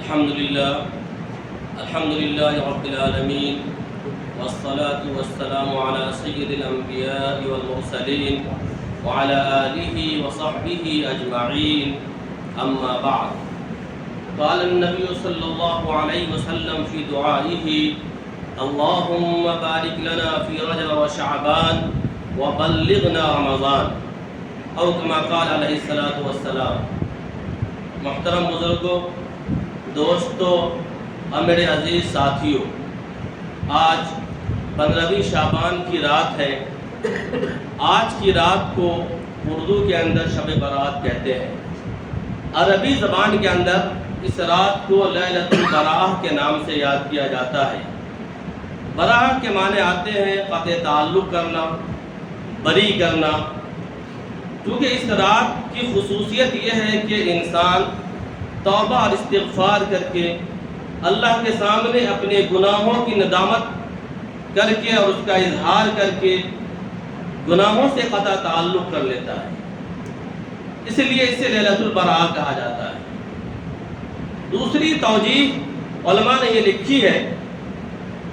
الحمد لله رب العالمين والصلاة والسلام على سيد الأنبياء والمرسلين وعلى آله وصحبه أجمعين أما بعد قال النبي صلى الله عليه وسلم في دعائه اللهم بارك لنا في رجب وشعبان وبلغنا رمضان او كما قال علیہ الصلوۃ والسلام۔ محترم بزرگوں، دوستوں اور میرے عزیز ساتھیوں، آج 15ویں شعبان کی رات ہے۔ آج کی رات کو اردو کے اندر شب برات کہتے ہیں۔ عربی زبان کے اندر اس رات کو لیلۃ البراء کے نام سے یاد کیا جاتا ہے۔ براء کے معنی آتے ہیں قطع تعلق کرنا، بری کرنا۔ کیونکہ اس رات کی خصوصیت یہ ہے کہ انسان توبہ اور استغفار کر کے اللہ کے سامنے اپنے گناہوں کی ندامت کر کے اور اس کا اظہار کر کے گناہوں سے قطع تعلق کر لیتا ہے، اس لیے اسے لیلۃ البراء کہا جاتا ہے۔ دوسری توجیہ علماء نے یہ لکھی ہے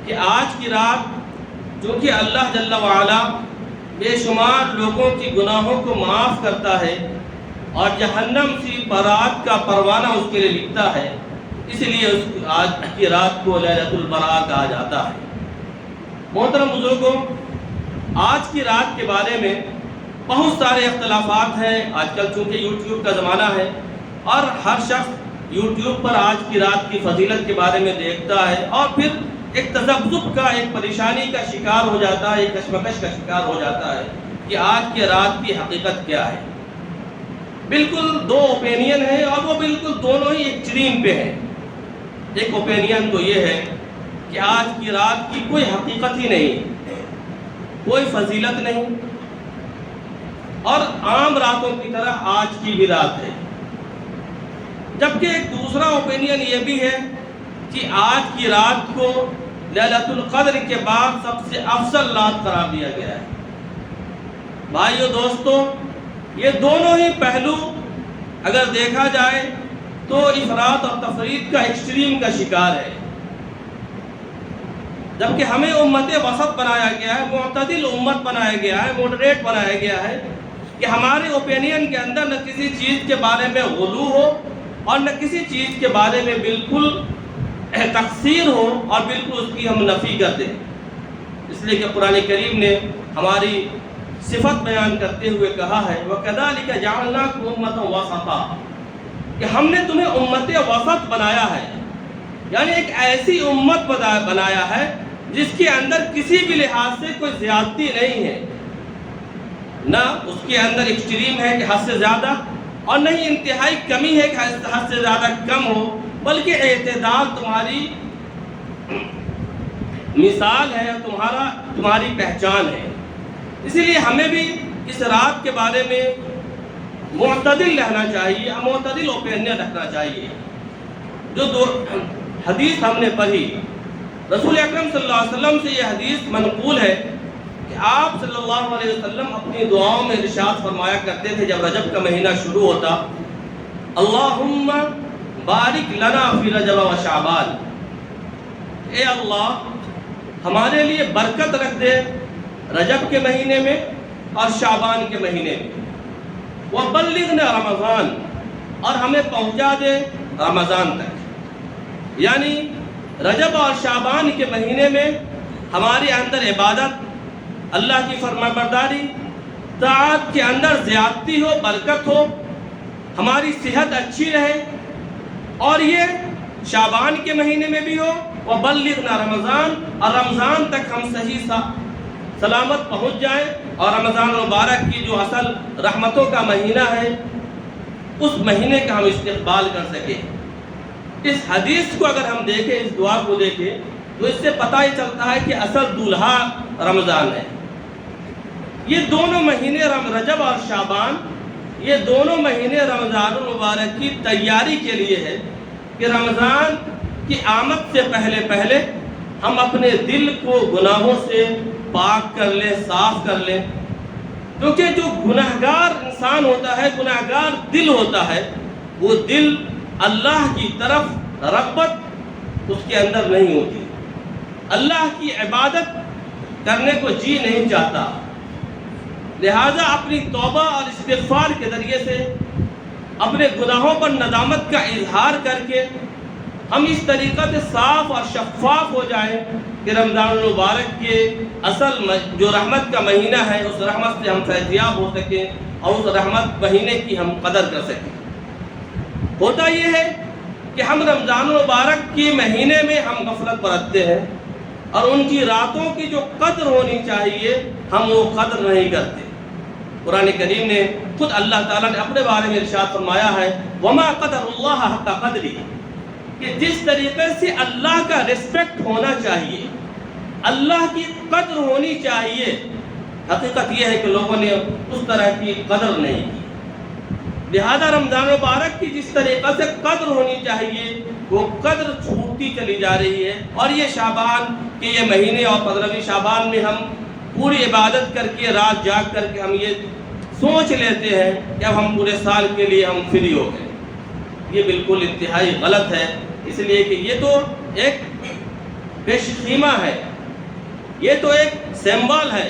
کہ آج کی رات چونکہ اللہ جل وعلا بے شمار لوگوں کی گناہوں کو معاف کرتا ہے اور جہنم سے برات کا پروانہ اس کے لیے لکھتا ہے، اس لیے آج کی رات کو لیلۃ البراء کہا جاتا ہے۔ محترم بزرگوں، آج کی رات کے بارے میں بہت سارے اختلافات ہیں۔ آج کل چونکہ یوٹیوب کا زمانہ ہے اور ہر شخص یوٹیوب پر آج کی رات کی فضیلت کے بارے میں دیکھتا ہے اور پھر ایک تذبذب کا، ایک پریشانی کا شکار ہو جاتا ہے، ایک کشمکش کا شکار ہو جاتا ہے کہ آج کی رات کی حقیقت کیا ہے۔ بالکل دو اوپینین ہیں اور وہ بالکل دونوں ہی ایکسٹریم پہ ہیں۔ ایک اوپینین تو یہ ہے کہ آج کی رات کی کوئی حقیقت ہی نہیں، کوئی فضیلت نہیں اور عام راتوں کی طرح آج کی بھی رات ہے۔ جبکہ ایک دوسرا اوپینین یہ بھی ہے کہ آج کی رات کو لیلۃ القدر کے بعد سب سے افضل رات قرار دیا گیا ہے۔ بھائیو دوستو، یہ دونوں ہی پہلو اگر دیکھا جائے تو افراط اور تفریط کا ایکسٹریم کا شکار ہے۔ جبکہ ہمیں امت وسط بنایا گیا ہے، معتدل امت بنایا گیا ہے، ماڈریٹ بنایا گیا ہے کہ ہمارے اوپینین کے اندر نہ کسی چیز کے بارے میں غلو ہو اور نہ کسی چیز کے بارے میں بالکل تقصیر ہو اور بالکل اس کی ہم نفی کر دیں۔ اس لیے کہ قرآن کریم نے ہماری صفت بیان کرتے ہوئے کہا ہے وَكَذَلِكَ جَعَلْنَاكُمْ أُمَّةً وَسَطًا، کہ ہم نے تمہیں امت وسط بنایا ہے، یعنی ایک ایسی امت بنایا ہے جس کے اندر کسی بھی لحاظ سے کوئی زیادتی نہیں ہے، نہ اس کے اندر ایکسٹریم ہے کہ حد سے زیادہ اور نہ ہی انتہائی کمی ہے کہ حد سے زیادہ کم ہو، بلکہ اعتدال تمہاری مثال ہے، تمہاری پہچان ہے۔ اسی لیے ہمیں بھی اس رات کے بارے میں معتدل رہنا چاہیے، معتدل اوپینین رکھنا چاہیے۔ جو دو حدیث ہم نے پڑھی، رسول اکرم صلی اللہ علیہ وسلم سے یہ حدیث منقول ہے کہ آپ صلی اللہ علیہ وسلم اپنی دعاؤں میں ارشاد فرمایا کرتے تھے جب رجب کا مہینہ شروع ہوتا، اللہم بارک لنا فی رجب و شعبان، اے اللہ ہمارے لیے برکت رکھ دے رجب کے مہینے میں اور شعبان کے مہینے میں، وبلغنا رمضان، اور ہمیں پہنچا دے رمضان تک۔ یعنی رجب اور شعبان کے مہینے میں ہمارے اندر عبادت، اللہ کی فرمانبرداری، طاعت کے اندر زیادتی ہو، برکت ہو، ہماری صحت اچھی رہے، اور یہ شعبان کے مہینے میں بھی ہو، وبلغنا رمضان، اور رمضان تک ہم صحیح سلامت پہنچ جائیں اور رمضان مبارک کی جو اصل رحمتوں کا مہینہ ہے اس مہینے کا ہم استقبال کر سکیں۔ اس حدیث کو اگر ہم دیکھیں، اس دعا کو دیکھیں تو اس سے پتہ ہی چلتا ہے کہ اصل دولہا رمضان ہے۔ یہ دونوں مہینے رجب اور شعبان، یہ دونوں مہینے رمضان المبارک کی تیاری کے لیے ہے کہ رمضان کی آمد سے پہلے ہم اپنے دل کو گناہوں سے پاک کر لیں، صاف کر لیں۔ کیونکہ جو گناہگار انسان ہوتا ہے، گناہگار دل ہوتا ہے، وہ دل اللہ کی طرف رغبت اس کے اندر نہیں ہوتی، اللہ کی عبادت کرنے کو جی نہیں چاہتا۔ لہذا اپنی توبہ اور استغفار کے ذریعے سے اپنے گناہوں پر ندامت کا اظہار کر کے ہم اس طریقہ سے صاف اور شفاف ہو جائیں کہ رمضان المبارک کے اصل جو رحمت کا مہینہ ہے اس رحمت سے ہم فیضیاب ہو سکیں اور اس رحمت مہینے کی ہم قدر کر سکیں۔ ہوتا یہ ہے کہ ہم رمضان المبارک کے مہینے میں ہم غفلت برتتے ہیں اور ان کی راتوں کی جو قدر ہونی چاہیے ہم وہ قدر نہیں کرتے۔ قرآن کریم نے خود اللہ تعالیٰ نے اپنے بارے میں ارشاد فرمایا ہے وَمَا قَدَرُ اللَّهَ حَقَّ قَدْرِهِ، کہ جس طریقے سے اللہ کا ریسپیکٹ ہونا چاہیے، اللہ کی قدر ہونی چاہیے، حقیقت یہ ہے کہ لوگوں نے اس طرح کی قدر نہیں کی۔ لہذا رمضان مبارک کی جس طریقے سے قدر ہونی چاہیے وہ قدر چھوٹتی چلی جا رہی ہے، اور یہ شعبان کے یہ مہینے اور 15ویں شعبان میں ہم پوری عبادت کر کے رات جاگ کر کے ہم یہ سوچ لیتے ہیں کہ اب ہم پورے سال کے لیے ہم فری ہو گئے۔ یہ بالکل انتہائی غلط ہے، اس لیے کہ یہ تو ایک پیش خیمہ ہے، یہ تو ایک سمبل ہے۔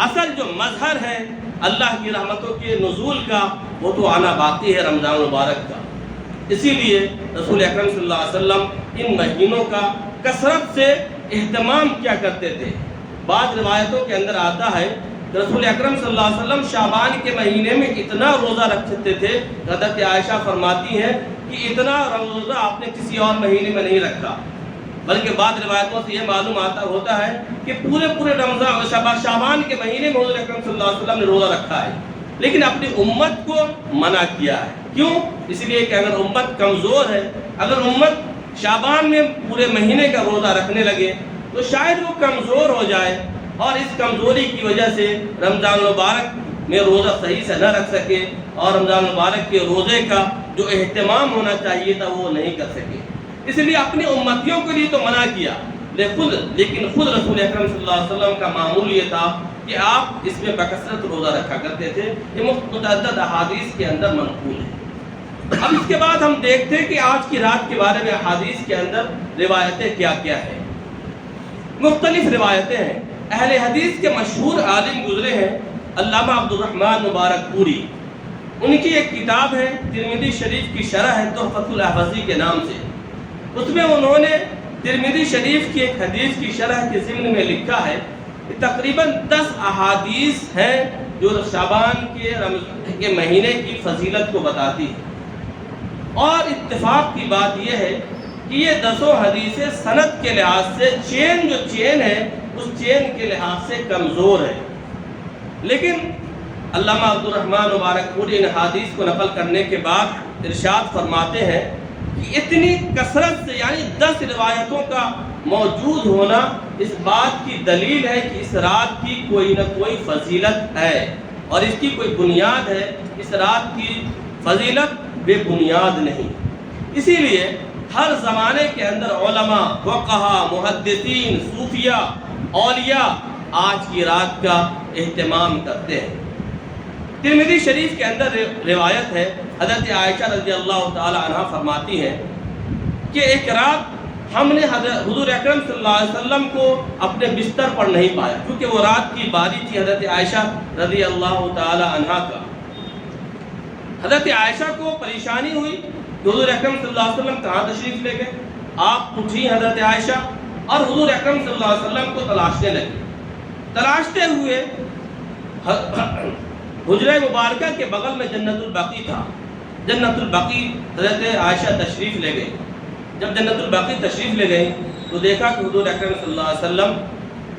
اصل جو مظہر ہے اللہ کی رحمتوں کے نزول کا وہ تو آنا باقی ہے رمضان مبارک کا۔ اسی لیے رسول اکرم صلی اللہ علیہ وسلم ان مہینوں کا کثرت سے اہتمام کیا کرتے تھے۔ بعض روایتوں کے اندر آتا ہے کہ رسول اکرم صلی اللہ علیہ وسلم شعبان کے مہینے میں اتنا روزہ رکھتے تھے، حضرت عائشہ فرماتی ہیں کہ اتنا روزہ آپ نے کسی اور مہینے میں نہیں رکھا، بلکہ بعض روایتوں سے یہ معلوم ہوتا ہے کہ پورے رمضان شعبان کے مہینے میں حضور اکرم صلی اللہ علیہ وسلم نے روزہ رکھا ہے، لیکن اپنی امت کو منع کیا ہے۔ کیوں؟ اس لیے کہ اگر امت کمزور ہے، اگر امت شعبان میں پورے مہینے کا روزہ رکھنے لگے تو شاید وہ کمزور ہو جائے اور اس کمزوری کی وجہ سے رمضان المبارک میں روزہ صحیح سے نہ رکھ سکے اور رمضان المبارک کے روزے کا جو اہتمام ہونا چاہیے تھا وہ نہیں کر سکے۔ اس لیے اپنی امتیوں کے لیے تو منع کیا، لیکن خود رسول اکرم صلی اللہ علیہ وسلم کا معمول یہ تھا کہ آپ اس میں بکثرت روزہ رکھا کرتے تھے۔ یہ متعدد احادیث کے اندر منقول ہے۔ اب اس کے بعد ہم دیکھتے ہیں کہ آج کی رات کے بارے میں احادیث کے اندر روایتیں کیا کیا ہیں۔ مختلف روایتیں ہیں۔ اہل حدیث کے مشہور عالم گزرے ہیں علامہ عبد الرحمن مبارک پوری، ان کی ایک کتاب ہے ترمذی شریف کی شرح ہے تحفۃ الاحوذی کے نام سے، اس میں انہوں نے ترمذی شریف کی ایک حدیث کی شرح کے ضمن میں لکھا ہے کہ تقریباً 10 احادیث ہیں جو شعبان کے مہینے کی فضیلت کو بتاتی ہے، اور اتفاق کی بات یہ ہے کہ یہ 10 حدیثیں سند کے لحاظ سے جو چین ہے اس چین کے لحاظ سے کمزور ہے، لیکن علامہ عبد الرحمن مبارک پوری ان حدیث کو نقل کرنے کے بعد ارشاد فرماتے ہیں کہ اتنی کثرت سے یعنی 10 روایتوں کا موجود ہونا اس بات کی دلیل ہے کہ اس رات کی کوئی نہ کوئی فضیلت ہے اور اس کی کوئی بنیاد ہے۔ اس رات کی فضیلت بے بنیاد نہیں۔ اسی لیے ہر زمانے کے اندر علماء، فقہاء، محدثین، صوفیاء، اولیاء آج کی رات کا اہتمام کرتے ہیں۔ ترمذی شریف کے اندر روایت ہے، حضرت عائشہ رضی اللہ تعالی عنہ فرماتی ہیں کہ ایک رات ہم نے حضور اکرم صلی اللہ علیہ وسلم کو اپنے بستر پر نہیں پایا، کیونکہ وہ رات کی باری تھی حضرت عائشہ رضی اللہ تعالی عنہ کا۔ حضرت عائشہ کو پریشانی ہوئی کہ حضور اکرم صلی اللہ علیہ وسلم کہاں تشریف لے گئے۔ آپ اٹھی حضرت عائشہ اور حضور اکرم صلی اللہ علیہ وسلم کو تلاشنے لگی۔ تلاشتے ہوئے حجرہ مبارکہ کے بغل میں جنت البقیع تھا، جنت البقیع حضرت عائشہ تشریف لے گئی۔ جب جنت البقیع تشریف لے گئی تو دیکھا کہ حضور اکرم صلی اللہ علیہ وسلم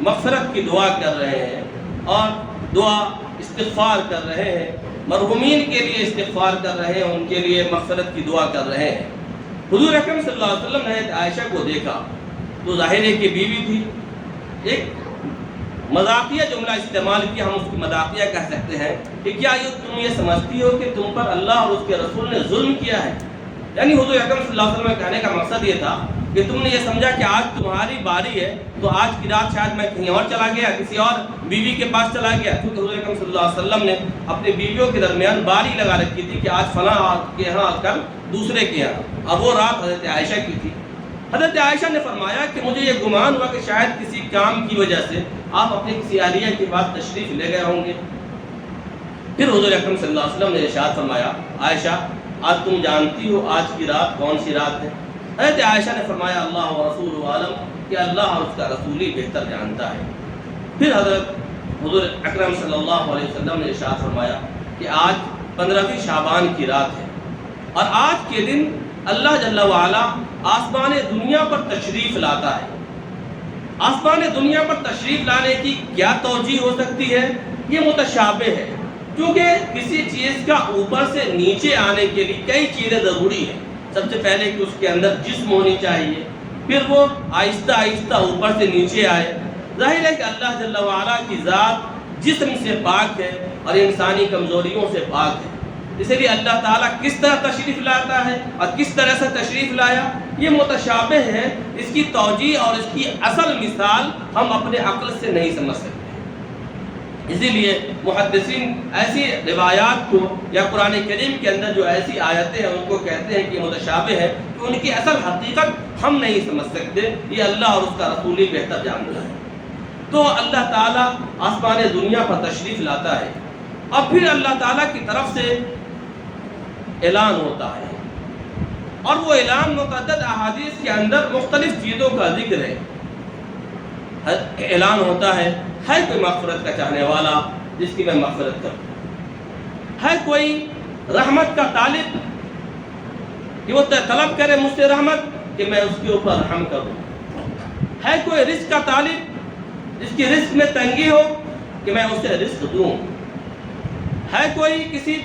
مغفرت کی دعا کر رہے ہیں اور دعا استغفار کر رہے ہیں، مرحومین کے لیے استغفار کر رہے ہیں، ان کے لیے مغفرت کی دعا کر رہے ہیں۔ حضور اکرم صلی اللہ علیہ وسلم نے عائشہ کو دیکھا تو ظاہر ہے کہ بیوی تھی، ایک مذاقیہ جملہ استعمال کیا، ہم اس کی مذاقیہ کہہ سکتے ہیں کہ کیا تم یہ سمجھتی ہو کہ تم پر اللہ اور اس کے رسول نے ظلم کیا ہے؟ یعنی حضور اکرم صلی اللہ علیہ وسلم کہنے کا مقصد یہ تھا کہ تم نے یہ سمجھا کہ آج تمہاری باری ہے تو آج کی رات شاید میں کہیں اور چلا گیا، کسی اور بیوی کے پاس چلا گیا، کیونکہ حضور اکرم صلی اللہ علیہ وسلم نے اپنی بیویوں کے درمیان باری لگا رکھی تھی کہ آج فلاں کے یہاں کل دوسرے کے یہاں، اب وہ رات حضرت عائشہ کی تھی۔ حضرت عائشہ نے فرمایا کہ مجھے یہ گمان ہوا کہ شاید کسی کام کی وجہ سے آپ اپنی کسی اہلیہ کے پاس تشریف لے گئے ہوں گے۔ پھر حضور اکرم صلی اللہ علیہ وسلم نے ارشاد فرمایا، عائشہ آج تم جانتی ہو آج کی رات کون سی رات ہے؟ حضرت عائشہ نے فرمایا اللہ و رسول عالم، کہ اللہ اور اس کا رسول ہی بہتر جانتا ہے۔ پھر حضور اکرم صلی اللہ علیہ وسلم نے ارشاد فرمایا کہ آج 15ویں شعبان کی رات ہے، اور آج کے دن اللہ جل وعلا آسمان دنیا پر تشریف لاتا ہے۔ آسمان دنیا پر تشریف لانے کی کیا توجہ ہو سکتی ہے؟ یہ متشابہ ہے، کیونکہ کسی چیز کا اوپر سے نیچے آنے کے لیے کئی چیزیں ضروری ہیں۔ سب سے پہلے کہ اس کے اندر جسم ہونی چاہیے، پھر وہ آہستہ آہستہ اوپر سے نیچے آئے۔ ظاہر ہے کہ اللہ جل وعلا کی ذات جسم سے پاک ہے اور انسانی کمزوریوں سے پاک ہے، اس لیے اللہ تعالیٰ کس طرح تشریف لاتا ہے اور کس طرح سے تشریف لایا یہ متشابہ ہے۔ اس کی توجیہ اور اس کی اصل مثال ہم اپنے عقل سے نہیں سمجھ سکتے، اسی لیے محدثین ایسی روایات کو یا قرآن کریم کے اندر جو ایسی آیتیں ہیں ان کو کہتے ہیں کہ متشابہ ہے، کہ ان کی اصل حقیقت ہم نہیں سمجھ سکتے، یہ اللہ اور اس کا رسول ہی بہتر جانتا ہے۔ تو اللہ تعالیٰ آسمان دنیا پر تشریف لاتا ہے، اور پھر اللہ تعالیٰ کی طرف سے اعلان ہوتا ہے، اور وہ اعلان متعدد احادیث کے اندر مختلف چیزوں کا ذکر ہے۔ اعلان ہوتا ہے کوئی مغفرت کا چاہنے والا جس کی میں مغفرت کروں، ہے کوئی رحمت کا طالب کہ وہ طلب کرے مجھ سے رحمت کہ میں اس کے اوپر رحم کروں، ہے کوئی رزق کا طالب جس کی رزق میں تنگی ہو کہ میں اسے رزق دوں، ہے کوئی کسی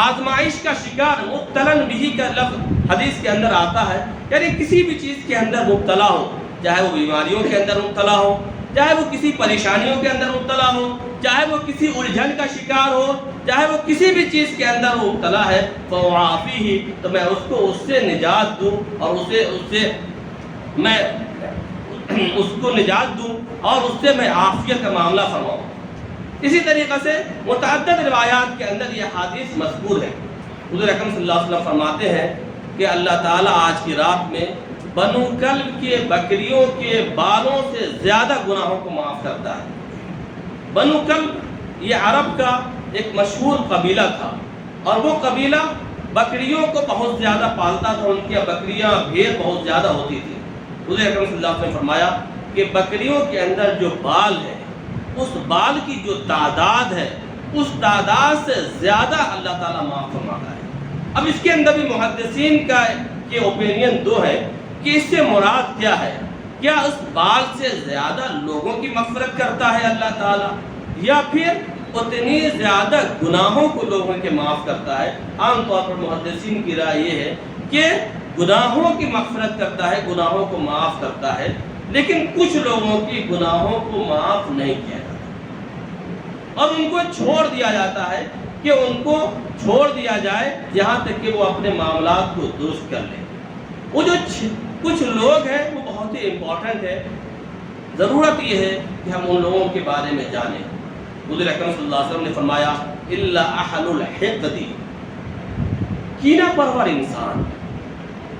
آزمائش کا شکار، مبتلن بھی کا لفظ حدیث کے اندر آتا ہے، یعنی کسی بھی چیز کے اندر مبتلا ہو، چاہے وہ بیماریوں کے اندر مبتلا ہو، چاہے وہ کسی پریشانیوں کے اندر مبتلا ہو، چاہے وہ کسی الجھن کا شکار ہو، چاہے وہ کسی بھی چیز کے اندر مبتلا ہے، فَوَعَافِهِ، تو میں اس سے نجات دوں اور میں اس کو نجات دوں اور اس سے میں عافیت کا معاملہ فرماؤں۔ اسی طریقے سے متعدد روایات کے اندر یہ حدیث مذکور ہے۔ حضور اکرم صلی اللہ علیہ وسلم فرماتے ہیں کہ اللہ تعالیٰ آج کی رات میں بنو کلب کے بکریوں کے بالوں سے زیادہ گناہوں کو معاف کرتا ہے۔ بنو کلب یہ عرب کا ایک مشہور قبیلہ تھا، اور وہ قبیلہ بکریوں کو بہت زیادہ پالتا تھا، ان کی بکریاں بھیڑ بہت زیادہ ہوتی تھی۔ حضور اکرم صلی اللہ علیہ وسلم نے فرمایا کہ بکریوں کے اندر جو بال ہے، اس بال کی جو تعداد ہے، اس تعداد سے زیادہ اللہ تعالیٰ معاف فرماتا ہے۔ اب اس کے اندر بھی محدثین کے اوپینین دو ہے کہ اس سے مراد کیا ہے، کیا اس بال سے زیادہ لوگوں کی مغفرت کرتا ہے اللہ تعالیٰ، یا پھر اتنی زیادہ گناہوں کو لوگوں کے معاف کرتا ہے؟ عام طور پر محدثین کی رائے یہ ہے کہ گناہوں کی مغفرت کرتا ہے، گناہوں کو معاف کرتا ہے، لیکن کچھ لوگوں کی گناہوں کو معاف نہیں کیا جاتا، اور ان کو چھوڑ دیا جاتا ہے کہ ان کو چھوڑ دیا جائے یہاں تک کہ وہ اپنے معاملات کو درست کر لیں۔ وہ جو کچھ لوگ ہیں وہ بہت ہی امپورٹنٹ ہے، ضرورت یہ ہے کہ ہم ان لوگوں کے بارے میں جانیں۔ حضور اکرم صلی اللہ علیہ وسلم نے فرمایا الا اہل الحقد، کینہ پرور انسان،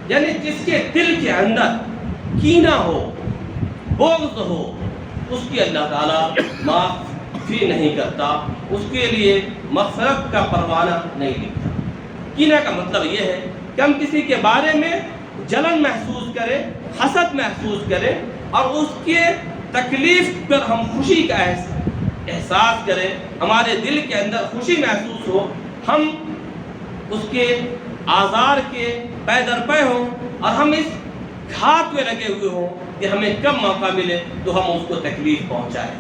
یعنی جس کے دل کے اندر کینہ ہو، بغض ہو، اس کی اللہ تعالیٰ معافی نہیں کرتا، اس کے لیے مغفرت کا پروانہ نہیں لکھتا۔ کینہ کا مطلب یہ ہے کہ ہم کسی کے بارے میں جلن محسوس کریں، حسد محسوس کریں، اور اس کے تکلیف پر ہم خوشی کا احساس کریں، ہمارے دل کے اندر خوشی محسوس ہو، ہم اس کے آزار کے پے در پے ہوں، اور ہم اس گھات میں لگے ہوئے ہوں کہ ہمیں کب موقع ملے تو ہم اس کو تکلیف پہنچائیں۔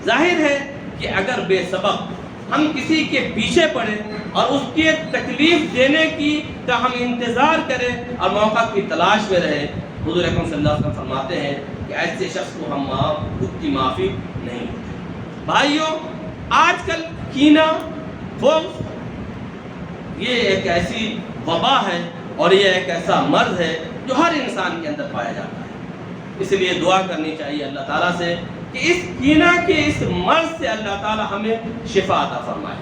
ظاہر ہے کہ اگر بے سبب ہم کسی کے پیچھے پڑیں اور اس کے تکلیف دینے کی کا ہم انتظار کریں اور موقع کی تلاش میں رہیں، حضور اکرم صلی اللہ علیہ وسلم فرماتے ہیں کہ ایسے شخص کو ہم خود کی معافی نہیں ہوتی۔ بھائیوں، آج کل کینہ، بغض یہ ایک ایسی وبا ہے اور یہ ایک ایسا مرض ہے جو ہر انسان کے اندر پایا جاتا ہے۔ اس لیے دعا کرنی چاہیے اللہ تعالیٰ سے کہ اس کینہ کے اس مرض سے اللہ تعالیٰ ہمیں شفا عطا فرمائے،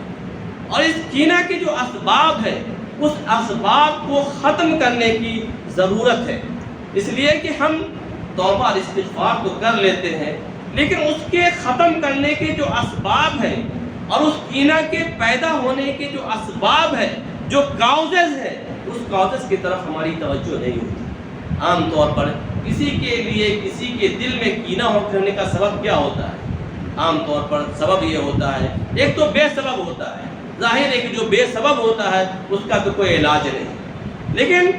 اور اس کینہ کے جو اسباب ہے اس اسباب کو ختم کرنے کی ضرورت ہے۔ اس لیے کہ ہم توبہ اور استغفار تو کر لیتے ہیں، لیکن اس کے ختم کرنے کے جو اسباب ہیں اور اس کینہ کے پیدا ہونے کے جو اسباب ہیں، جو کاؤزز ہیں، اس کاؤزز کی طرف ہماری توجہ نہیں ہوتی۔ عام طور پر کسی کے لیے کسی کے دل میں کینہ ہونے کا سبب کیا ہوتا ہے؟ عام طور پر سبب یہ ہوتا ہے، ایک تو بے سبب ہوتا ہے، ظاہر ہے کہ جو بے سبب ہوتا ہے اس کا تو کوئی علاج نہیں، لیکن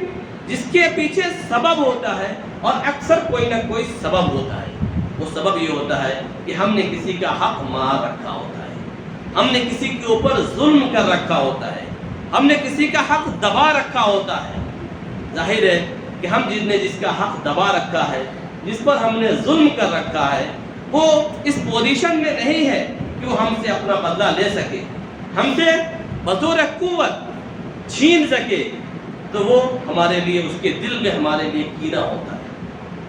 جس کے پیچھے سبب ہوتا ہے اور اکثر کوئی نہ کوئی سبب ہوتا ہے، وہ سبب یہ ہوتا ہے کہ ہم نے کسی کا حق مار رکھا ہوتا ہے، ہم نے کسی کے اوپر ظلم کر رکھا ہوتا ہے، ہم نے کسی کا حق دبا رکھا ہوتا ہے۔ ظاہر ہے کہ ہم جس کا حق دبا رکھا ہے، جس پر ہم نے ظلم کر رکھا ہے، وہ اس پوزیشن میں نہیں ہے کہ وہ ہم سے اپنا بدلہ لے سکے، ہم سے بطور قوت چھین سکے، تو وہ ہمارے لیے اس کے دل میں ہمارے لیے کینہ ہوتا ہے۔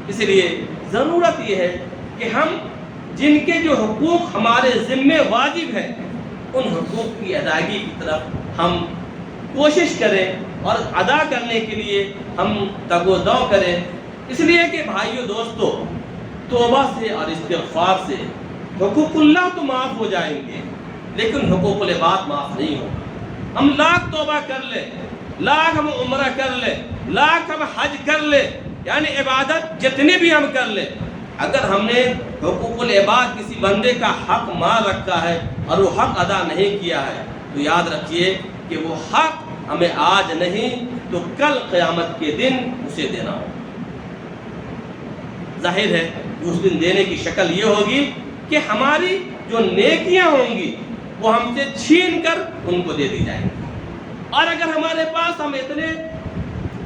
اس لیے ضرورت یہ ہے کہ ہم جن کے جو حقوق ہمارے ذمہ واجب ہیں ان حقوق کی ادائیگی کی طرف ہم کوشش کریں اور ادا کرنے کے لیے ہم تگ و دو کریں۔ اس لیے کہ بھائیو دوستو، توبہ سے اور استغفار سے حقوق اللہ تو معاف ہو جائیں گے، لیکن حقوق العباد معاف نہیں ہوگا۔ ہم لاکھ توبہ کر لیں، لاکھ ہم عمرہ کر لیں، لاکھ ہم حج کر لیں، یعنی عبادت جتنی بھی ہم کر لیں، اگر ہم نے حقوق العباد کسی بندے کا حق مار رکھا ہے اور وہ حق ادا نہیں کیا ہے، تو یاد رکھیے کہ وہ حق ہمیں آج نہیں تو کل قیامت کے دن اسے دینا ہوگا۔ ظاہر ہے کہ اس دن دینے کی شکل یہ ہوگی کہ ہماری جو نیکیاں ہوں گی وہ ہم سے چھین کر ان کو دے دی جائیں گی، اور اگر ہمارے پاس ہم اتنے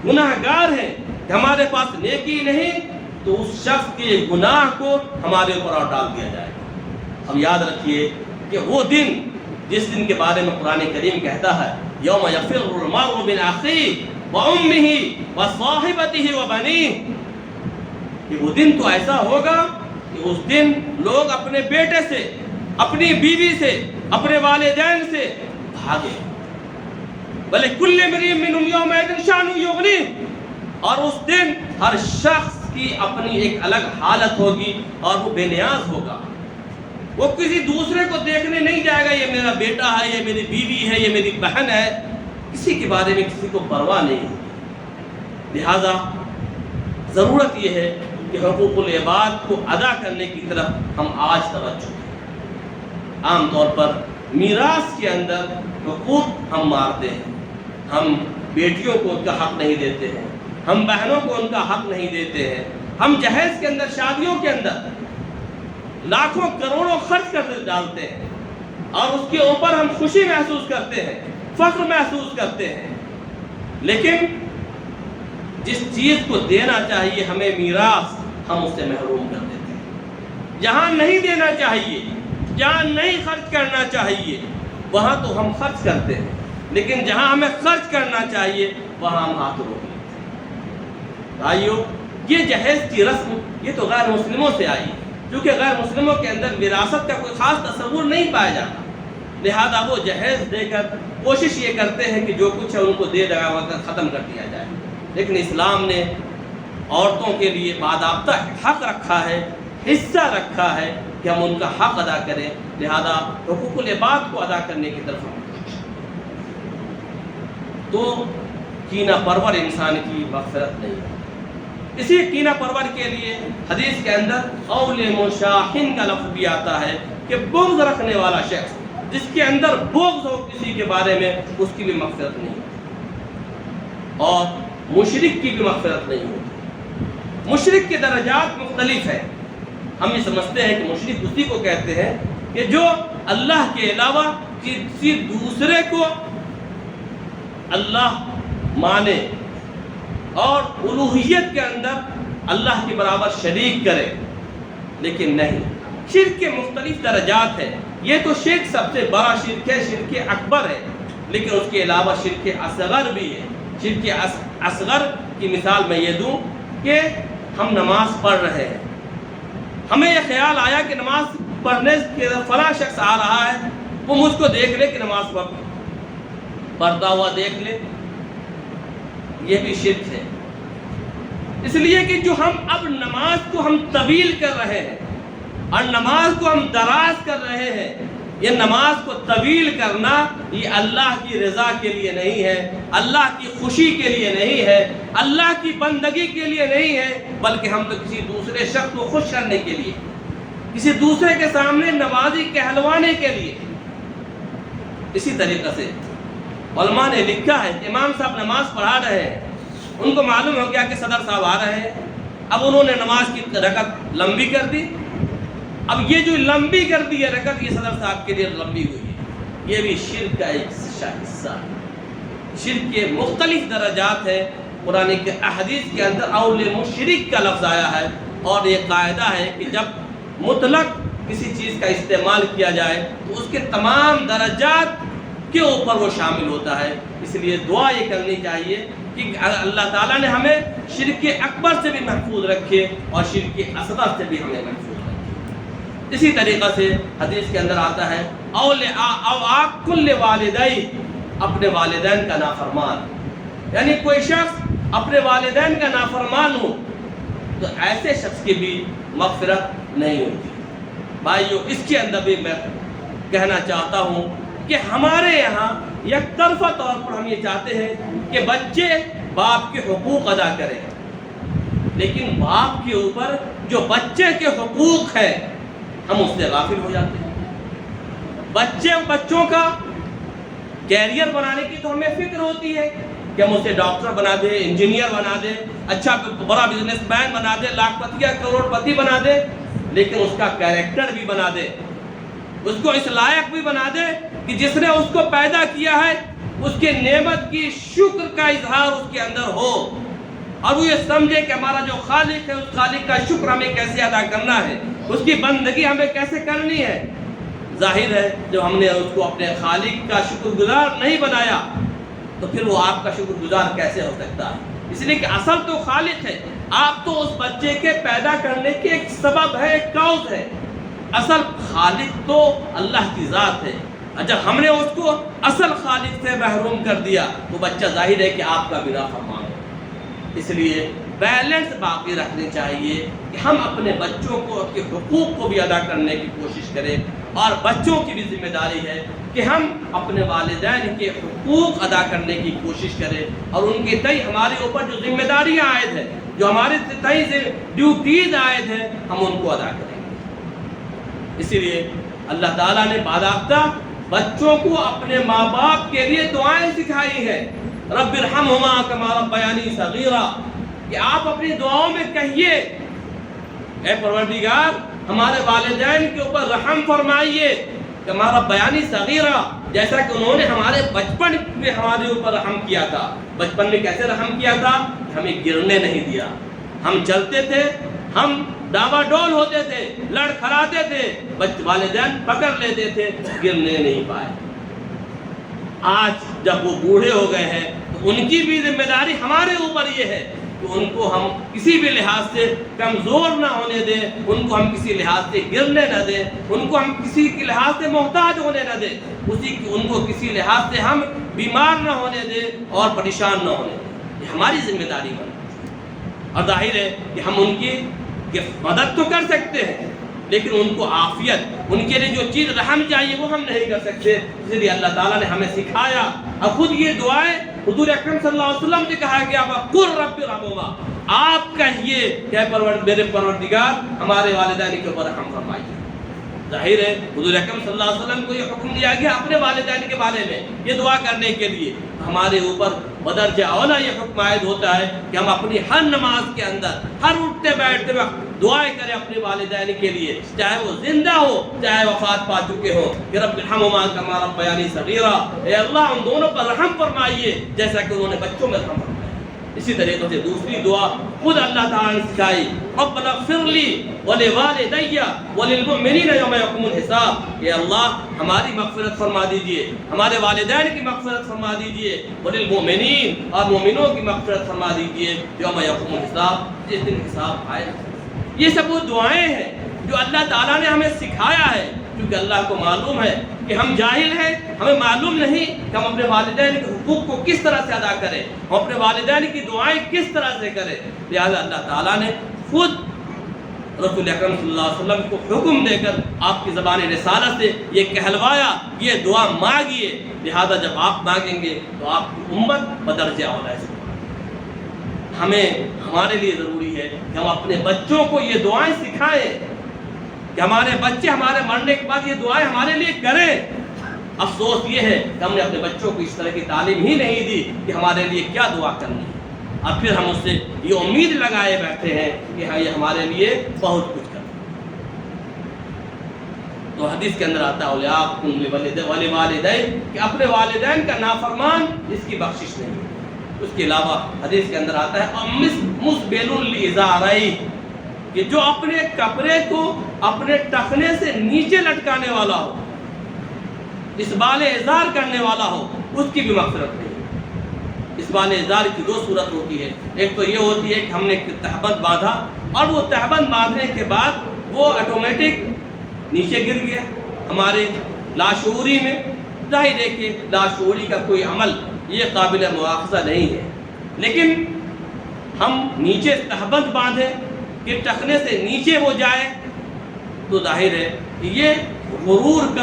گناہگار ہیں کہ ہمارے پاس نیکی نہیں، تو اس شخص کے گناہ کو ہمارے اوپر اور ڈال دیا جائے گا۔ اب یاد رکھیے کہ وہ دن جس دن کے بارے میں قرآن کریم کہتا ہے یوم یفر المرء من اخیہ وامہ وصاحبتہ وبنیہ، کہ وہ دن تو ایسا ہوگا کہ اس دن لوگ اپنے بیٹے سے، اپنی بیوی سے، اپنے والدین سے بھاگے، وَلِكُلِّ امْرِئٍ مِّنْهُمْ يَوْمَئِذٍ شَأْنٌ يُغْنِيهِ، اور اس دن ہر شخص کی اپنی ایک الگ حالت ہوگی اور وہ بے نیاز ہوگا۔ وہ کسی دوسرے کو دیکھنے نہیں جائے گا، یہ میرا بیٹا ہے، یہ میری بیوی ہے، یہ میری بہن ہے، کسی کے بارے میں کسی کو پرواہ نہیں ہوگی۔ لہذا ضرورت یہ ہے کہ حقوق العباد کو ادا کرنے کی طرف ہم آج توجہ دیں۔ عام طور پر میراث کے اندر حقوق ہم مارتے ہیں، ہم بیٹیوں کو ان کا حق نہیں دیتے ہیں، ہم بہنوں کو ان کا حق نہیں دیتے ہیں، ہم جہیز کے اندر، شادیوں کے اندر لاکھوں کروڑوں خرچ کر ڈالتے ہیں، اور اس کے اوپر ہم خوشی محسوس کرتے ہیں، فخر محسوس کرتے ہیں، لیکن جس چیز کو دینا چاہیے ہمیں میراث، ہم اس سے محروم کر دیتے ہیں۔ جہاں نہیں دینا چاہیے، جہاں نہیں خرچ کرنا چاہیے، وہاں تو ہم خرچ کرتے ہیں، لیکن جہاں ہمیں خرچ کرنا چاہیے وہاں ہم ہاتھ روک لیتے ہیں۔ بھائیو، یہ جہیز کی رسم یہ تو غیر مسلموں سے آئی، کیونکہ غیر مسلموں کے اندر وراثت کا کوئی خاص تصور نہیں پایا جاتا، لہذا وہ جہیز دے کر کوشش یہ کرتے ہیں کہ جو کچھ ہے ان کو دے دگا کر ختم کر دیا جائے۔ لیکن اسلام نے عورتوں کے لیے باضابطہ حق رکھا ہے، حصہ رکھا ہے کہ ہم ان کا حق ادا کریں، لہذا حقوق العباد کو ادا کرنے کی طرف ہم۔ تو کینہ پرور انسان کی مغفرت نہیں ہے۔ اسی کینہ پرور کے لیے حدیث کے اندر قول مشاحن کا لفظ بھی آتا ہے کہ بغض رکھنے والا شخص، جس کے اندر بغض ہو کسی کے بارے میں، اس کی بھی مغفرت نہیں ہوتی، اور مشرک کی بھی مغفرت نہیں ہوتی۔ مشرک کے درجات مختلف ہیں۔ ہم یہ سمجھتے ہیں کہ مشرک اسی کو کہتے ہیں کہ جو اللہ کے علاوہ کسی دوسرے کو اللہ مانے اور الوہیت کے اندر اللہ کے برابر شریک کرے، لیکن نہیں، شرک کے مختلف درجات ہیں۔ یہ تو شرک سب سے بڑا شرک ہے، شرک اکبر ہے، لیکن اس کے علاوہ شرک اصغر بھی ہے۔ شرک اصغر کی مثال میں یہ دوں کہ ہم نماز پڑھ رہے ہیں، ہمیں یہ خیال آیا کہ نماز پڑھنے کے فلاں شخص آ رہا ہے، وہ مجھ کو دیکھ لے کہ نماز پڑھتا ہوا دیکھ لے، یہ بھی شرک ہے۔ اس لیے کہ جو ہم اب نماز کو ہم طویل کر رہے ہیں اور نماز کو ہم دراز کر رہے ہیں، یہ نماز کو طویل کرنا یہ اللہ کی رضا کے لیے نہیں ہے، اللہ کی خوشی کے لیے نہیں ہے، اللہ کی بندگی کے لیے نہیں ہے، بلکہ ہم تو کسی دوسرے شخص کو خوش کرنے کے لیے، کسی دوسرے کے سامنے نمازی کہلوانے کے لیے۔ اسی طریقے سے علماء نے لکھا ہے کہ امام صاحب نماز پڑھا رہے ہیں، ان کو معلوم ہو گیا کہ صدر صاحب آ رہے ہیں، اب انہوں نے نماز کی رکعت لمبی کر دی، اب یہ جو لمبی کر دی ہے رکعت، یہ صدر صاحب کے لیے لمبی ہوئی ہے، یہ بھی شرک کا ایک حصہ ہے۔ شرک کے مختلف درجات ہیں، قرآن کے احادیث کے اندر اول مشرک کا لفظ آیا ہے، اور یہ قاعدہ ہے کہ جب مطلق کسی چیز کا استعمال کیا جائے تو اس کے تمام درجات کے اوپر وہ شامل ہوتا ہے۔ اس لیے دعا یہ کرنی چاہیے کہ اللہ تعالیٰ نے ہمیں شرک اکبر سے بھی محفوظ رکھے اور شرک اصغر سے بھی ہمیں محفوظ رکھے۔ اسی طریقہ سے حدیث کے اندر آتا ہے او عاق کل والدین، اپنے والدین کا نافرمان، یعنی کوئی شخص اپنے والدین کا نافرمان ہو تو ایسے شخص کی بھی مغفرت نہیں ہوتی۔ بھائیو، اس کے اندر بھی میں کہنا چاہتا ہوں کہ ہمارے یہاں یک طرفہ طور پر ہم یہ چاہتے ہیں کہ بچے باپ کے حقوق ادا کریں، لیکن باپ کے اوپر جو بچے کے حقوق ہیں ہم اس سے غافل ہو جاتے ہیں۔ بچوں کا کیریئر بنانے کی تو ہمیں فکر ہوتی ہے کہ ہم اسے ڈاکٹر بنا دیں، انجینئر بنا دیں، اچھا بڑا بزنس مین بنا دیں، لاکھ پتی یا کروڑ پتی بنا دیں، لیکن اس کا کیریکٹر بھی بنا دے، اس کو اس لائق بھی بنا دے کہ جس نے اس کو پیدا کیا ہے اس کے نعمت کی شکر کا اظہار اس کے اندر ہو، اور وہ یہ سمجھے کہ ہمارا جو خالق ہے اس خالق کا شکر ہمیں کیسے ادا کرنا ہے، اس کی بندگی ہمیں کیسے کرنی ہے۔ ظاہر ہے جب ہم نے اس کو اپنے خالق کا شکر گزار نہیں بنایا تو پھر وہ آپ کا شکر گزار کیسے ہو سکتا ہے؟ اس لیے کہ اصل تو خالق ہے، آپ تو اس بچے کے پیدا کرنے کے ایک سبب ہے، ایک کاؤز ہے، اصل خالق تو اللہ کی ذات ہے۔ جب ہم نے اس کو اصل خالق سے محروم کر دیا تو بچہ ظاہر ہے کہ آپ کا بنا فرمان ہے۔ اس لیے بیلنس باقی رکھنی چاہیے کہ ہم اپنے بچوں کو کے حقوق کو بھی ادا کرنے کی کوشش کریں، اور بچوں کی بھی ذمہ داری ہے کہ ہم اپنے والدین کے حقوق ادا کرنے کی کوشش کریں، اور ان کے تئیں ہمارے اوپر جو ذمہ داریاں عائد ہیں، جو ہمارے تئیں سے ڈیوٹیز عائد ہیں، ہم ان کو ادا کریں گے۔ اسی لیے اللہ تعالیٰ نے باضابطہ بچوں کو اپنے ماں باپ کے لیے دعائیں سکھائی ہیں، رب ارحمہما کما ربیانی صغیرا، کہ آپ اپنی دعاؤں میں کہیے اے پروردگار ہمارے والدین کے اوپر رحم فرمائیے، کما ربیانی صغیرا، جیسا کہ انہوں نے ہمارے بچپن میں ہمارے اوپر رحم کیا تھا۔ بچپن میں کیسے رحم کیا تھا؟ ہمیں گرنے نہیں دیا، ہم چلتے تھے، ہم ڈاوا ڈول ہوتے تھے، لڑ کھڑاتے تھے، والدین پکڑ لیتے تھے، گرنے نہیں پائے۔ آج جب وہ بوڑھے ہو گئے ہیں تو ان کی بھی ذمہ داری ہمارے اوپر یہ ہے کہ ان کو ہم کسی بھی لحاظ سے کمزور نہ ہونے دیں، ان کو ہم کسی لحاظ سے گرنے نہ دیں، ان کو ہم کسی کے لحاظ سے محتاج ہونے نہ دیں، ان کو کسی لحاظ سے ہم بیمار نہ ہونے دیں اور پریشان نہ ہونے دیں۔ یہ ہماری ذمہ داری بنتی ہے، اور ظاہر ہے کہ ہم ان کی مدد تو کر سکتے ہیں، لیکن ان کو عافیت، ان کے لیے جو چیز رحم چاہیے وہ ہم نہیں کر سکتے۔ اس لیے اللہ تعالیٰ نے ہمیں سکھایا، اور خود یہ دعائیں حضور اکرم صلی اللہ علیہ وسلم سے کہا گیا، وَقُلْ رَبِّ ارْحَمْهُمَا، آپ کہیے کہ میرے پروردگار ہمارے والدین کے اوپر رحم فرمائیے۔ ظاہر ہے حضور اکرم صلی اللہ علیہ وسلم کو یہ حکم دیا گیا اپنے والدین کے بارے میں یہ دعا کرنے کے لیے، ہمارے اوپر بدرجہ اولا یہ حکم عائد ہوتا ہے کہ ہم اپنی ہر نماز کے اندر، ہر اٹھتے بیٹھتے وقت دعائیں کریں اپنے والدین کے لیے، چاہے وہ زندہ ہو چاہے وفات پا چکے ہو، کہ رب ارحمہما کما ربیانی صغیرا، اے اللہ ان دونوں پر رحم فرمائیے جیسا کہ انہوں نے بچوں میں رحم فرمایا۔ اسی طریقے سے دوسری دعا خود اللہ تعالیٰ نے سکھائی، ربنا اغفر لی ولوالدی وللمؤمنین یوم یقوم الحساب، اے اللہ ہماری مغفرت فرما دیجئے، ہمارے والدین کی مغفرت فرما دیجئے، وللمؤمنین اور مومنوں کی مغفرت فرما دیجئے یوم یقوم الحساب، جس دن حساب آئے۔ یہ سب وہ دعائیں ہیں جو اللہ تعالیٰ نے ہمیں سکھایا ہے، کیونکہ اللہ کو معلوم ہے کہ ہم جاہل ہیں، ہمیں معلوم نہیں کہ ہم اپنے والدین کے حقوق کو کس طرح سے ادا کریں، ہم اپنے والدین کی دعائیں کس طرح سے کریں، لہذا اللہ تعالیٰ نے خود رسول اکرم صلی اللہ علیہ وسلم کو حکم دے کر آپ کی زبان رسالت سے یہ کہلوایا، یہ دعا مانگیے، لہذا جب آپ مانگیں گے تو آپ کی امت بدرجہ اولا ہے۔ ہمارے لیے ضروری ہے کہ ہم اپنے بچوں کو یہ دعائیں سکھائیں، کہ ہمارے بچے ہمارے مرنے کے بعد یہ دعائیں ہمارے لیے کریں۔ افسوس یہ ہے کہ ہم نے اپنے بچوں کو اس طرح کی تعلیم ہی نہیں دی کہ ہمارے لیے کیا دعا کرنی ہے، اور پھر ہم اس سے یہ امید لگائے بیٹھے ہیں کہ ہاں یہ ہمارے لیے بہت کچھ کرے۔ تو حدیث کے اندر آتا ہے کہ اپنے والدین کا نافرمان اس کی بخشش نہیں ہے۔ اس کے علاوہ حدیث کے اندر آتا ہے مسبل لازارئی، کہ جو اپنے کپڑے کو اپنے ٹخنے سے نیچے لٹکانے والا ہو، اسبال ازار کرنے والا ہو، اس کی بھی مغفرت نہیں۔ اسبال ازار کی دو صورت ہوتی ہے، ایک تو یہ ہوتی ہے کہ ہم نے تہبند باندھا اور وہ تہبند باندھنے کے بعد وہ آٹومیٹک نیچے گر گیا ہمارے لاشعوری میں۔ ظاہر ہے کہ لاشعوری کا کوئی عمل یہ قابل مواخذہ نہیں ہے، لیکن ہم نیچے تہبند باندھیں کہ ٹخنے سے نیچے وہ جائے تو ظاہر ہے کہ یہ غرور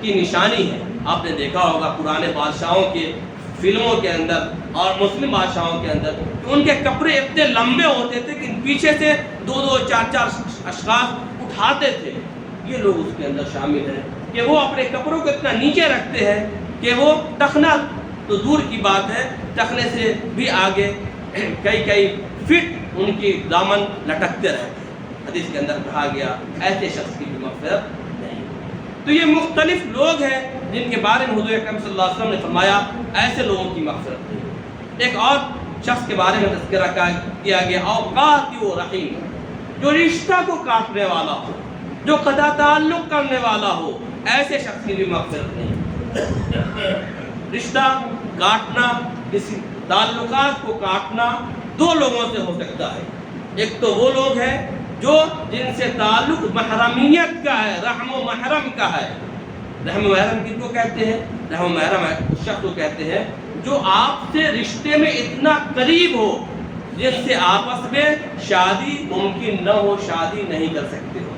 کی نشانی ہے۔ آپ نے دیکھا ہوگا پرانے بادشاہوں کے فلموں کے اندر اور مسلم بادشاہوں کے اندر کہ ان کے کپڑے اتنے لمبے ہوتے تھے کہ پیچھے سے دو دو چار چار اشخاص اٹھاتے تھے۔ یہ لوگ اس کے اندر شامل ہیں کہ وہ اپنے کپڑوں کو اتنا نیچے رکھتے ہیں کہ وہ ٹخنا تو دور کی بات ہے، ٹخنے سے بھی آگے کئی فٹ ان کی دامن لٹکتے رہتے ہیں۔ حدیث کے اندر کہا گیا ایسے شخص کی بھی مغفرت نہیں۔ تو یہ مختلف لوگ ہیں جن کے بارے میں حضور اکرم صلی اللہ علیہ وسلم نے فرمایا ایسے لوگوں کی مغفرت نہیں۔ ایک اور شخص کے بارے میں تذکرہ کیا گیا، اوقات و رحیم، جو رشتہ کو کاٹنے والا ہو، جو قطع تعلق کرنے والا ہو، ایسے شخص کی بھی مغفرت نہیں۔ رشتہ کاٹنا، کسی تعلقات کو کاٹنا دو لوگوں سے ہو سکتا ہے۔ ایک تو وہ لوگ ہیں جن سے تعلق محرمیت کا ہے، رحم و محرم کا ہے۔ رحم و محرم کن کو کہتے ہیں؟ رحم و محرم شخص کو کہتے ہیں جو آپ سے رشتے میں اتنا قریب ہو، جن سے آپس میں شادی ممکن نہ ہو، شادی نہیں کر سکتے ہو۔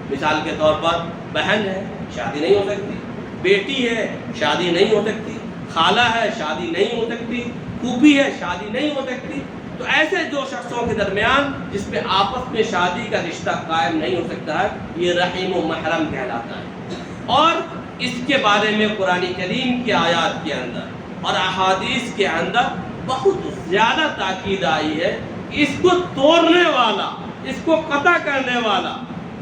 مثال کے طور پر بہن ہے، شادی نہیں ہو سکتی، بیٹی ہے، شادی نہیں ہو سکتی، خالہ ہے، شادی نہیں ہو سکتی، پھوپھی ہے، شادی نہیں ہو سکتی۔ تو ایسے دو شخصوں کے درمیان جس میں آپس میں شادی کا رشتہ قائم نہیں ہو سکتا ہے، یہ رحیم و محرم کہلاتا ہے۔ اور اس کے بارے میں قرآن کریم کی آیات کے اندر اور احادیث کے اندر بہت زیادہ تاکید آئی ہے کہ اس کو توڑنے والا، اس کو قطع کرنے والا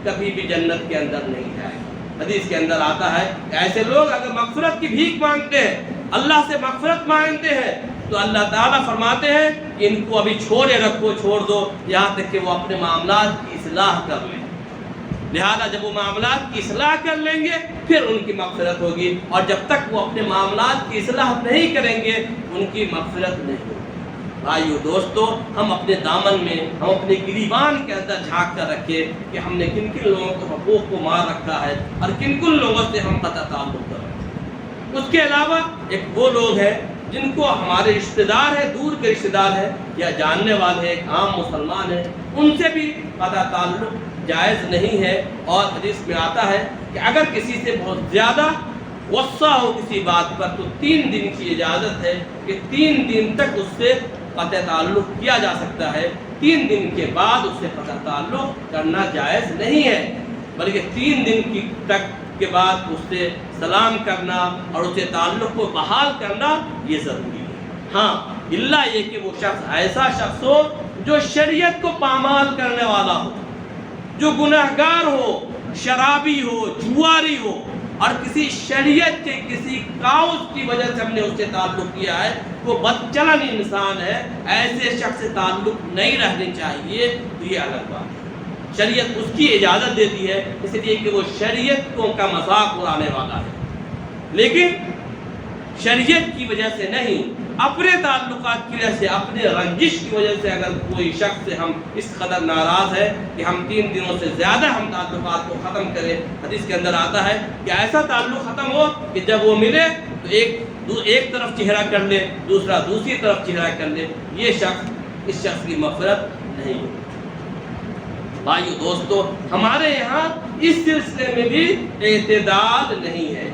کبھی بھی جنت کے اندر نہیں جائے گا۔ حدیث کے اندر آتا ہے کہ ایسے لوگ اگر مغفرت کی بھیک مانگتے ہیں، اللہ سے مغفرت مانگتے ہیں، تو اللہ تعالیٰ فرماتے ہیں کہ ان کو ابھی چھوڑے رکھو، چھوڑ دو یہاں تک کہ وہ اپنے معاملات کی اصلاح کر لیں۔ لہذا جب وہ معاملات کی اصلاح کر لیں گے پھر ان کی مغفرت ہوگی، اور جب تک وہ اپنے معاملات کی اصلاح نہیں کریں گے ان کی مغفرت نہیں ہوگی۔ بھائیو دوستو، ہم اپنے دامن میں، ہم اپنے گریبان کے اندر جھانک کر رکھے کہ ہم نے کن کن لوگوں کے حقوق کو مار رکھا ہے اور کن کن لوگوں سے ہم قطع تعلق کر رکھے ہیں۔ اس کے علاوہ ایک وہ لوگ ہیں جن کو ہمارے رشتہ دار ہیں، دور کے رشتہ دار ہیں یا جاننے والے ہیں، ایک عام مسلمان ہیں، ان سے بھی قطع تعلق جائز نہیں ہے۔ اور حدیث میں آتا ہے کہ اگر کسی سے بہت زیادہ غصہ ہو کسی بات پر تو 3 دن کی اجازت ہے کہ 3 دن تک اس سے قطع تعلق کیا جا سکتا ہے۔ 3 دن کے بعد اس سے قطع تعلق کرنا جائز نہیں ہے، بلکہ 3 دن تک کے بعد اس سے سلام کرنا اور اسے تعلق کو بحال کرنا یہ ضروری ہے۔ ہاں الا یہ کہ وہ شخص ایسا شخص ہو جو شریعت کو پامال کرنے والا ہو، جو گناہگار ہو، شرابی ہو، جواری ہو، اور کسی شریعت کے کسی کاؤز کی وجہ سے ہم نے اس سے تعلق کیا ہے، وہ بدچلن انسان ہے، ایسے شخص سے تعلق نہیں رہنے چاہیے، تو یہ الگ بات ہے۔ شریعت اس کی اجازت دیتی ہے اس لیے کہ وہ شریعت کو کا مذاق اڑانے والا ہے، لیکن شریعت کی وجہ سے نہیں، اپنے تعلقات کی وجہ سے، اپنے رنجش کی وجہ سے اگر کوئی شخص سے ہم اس قدر ناراض ہے کہ ہم 3 دنوں سے زیادہ ہم تعلقات کو ختم کریں، حدیث کے اندر آتا ہے کہ ایسا تعلق ختم ہو کہ جب وہ ملے تو ایک طرف چہرہ کر لے، دوسرا دوسری طرف چہرہ کر لے، یہ شخص اس شخص کی مغفرت نہیں ہوتی۔ بھائیو دوستو، ہمارے یہاں اس سلسلے میں بھی اعتدال نہیں ہے۔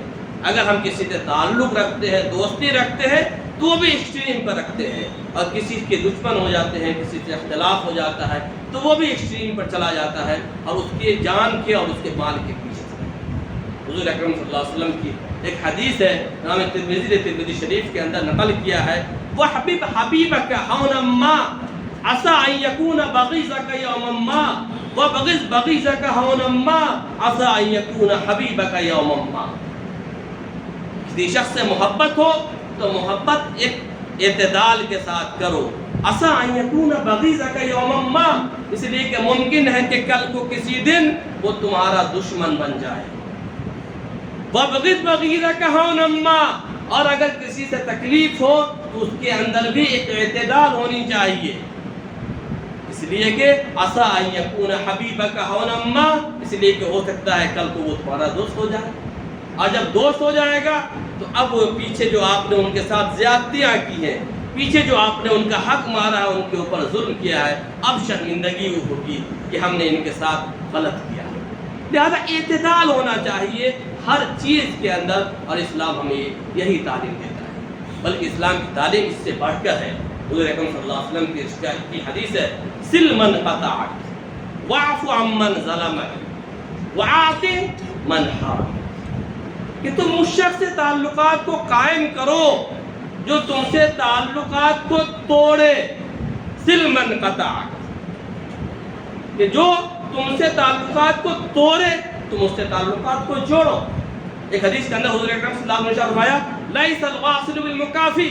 اگر ہم کسی سے تعلق رکھتے ہیں، دوستی رکھتے ہیں، تو وہ بھی ایکسٹریم پر رکھتے ہیں، اور کسی کے دشمن ہو جاتے ہیں، کسی سے اختلاف ہو جاتا ہے تو وہ بھی ایکسٹریم پر چلا جاتا ہے، اور اس کے جان کے اور اس کے مال کے پیچھے۔ حضور اکرم صلی اللہ علیہ وسلم کی ایک حدیث ہے، امام ترمذی نے ترمذی شریف کے اندر نقل کیا ہے، وَحْبِبْ حَبِيبَكَ هَوْنًا مَّا عَسَىٰ أَن يَكُونَ بَغِيضَكَ يَوْمًا مَّا وَبَغِضْ بَغِيضَكَ هَوْنًا مَّا عَسَىٰ أَن يَكُونَ حَبِيبَكَ يَوْمًا مَّا۔ کسی شخص سے محبت ہو تو محبت ایک اعتدال کے ساتھ کرو، عَسَىٰ أَن يَكُونَ بَغِيضَكَ يَوْمًا مَّا، اس لیے کہ ممکن ہے کہ کل کو کسی دن وہ تمہارا دشمن بن جائے۔ وَبَغِضْ بَغِيضَكَ هَوْنًا مَّا، اور اگر کسی سے تکلیف ہو تو اس کے اندر بھی ایک اعتدال ہونی چاہیے، اس لیے کہ عَسَىٰ أَن يَكُونَ حَبِيبَكَ هَوْنًا مَّا، اس لیے کہ ہو سکتا ہے کل کو وہ تمہارا دوست ہو جائے، اور جب دوست ہو جائے گا تو اب وہ پیچھے جو آپ نے ان کے ساتھ زیادتیاں کی ہیں، پیچھے جو آپ نے ان کا حق مارا ہے، ان کے اوپر ظلم کیا ہے، اب شرمندگی ہوگی کہ ہم نے ان کے ساتھ غلط کیا۔ لہذا اعتدال ہونا چاہیے ہر چیز کے اندر، اور اسلام ہمیں یہی تعلیم دیتا ہے، بلکہ اسلام کی تعلیم اس سے بڑھ کر ہے۔ حضور اکرم صلی اللہ علیہ وسلم کی حدیث ہے، سل من قطعک واعف عمن ظلمک وآت من حرمک، کہ تم اس شخص سے تعلقات کو قائم کرو جو تم سے تعلقات کو توڑے، سل من قطعک، کہ جو تم سے تعلقات کو توڑے تم اس سے تعلقات کو جوڑو۔ ایک حدیث کے اندر حضور اکرم صلی اللہ علیہ وسلم نے فرمایا، لیس الواصل بالمکافی،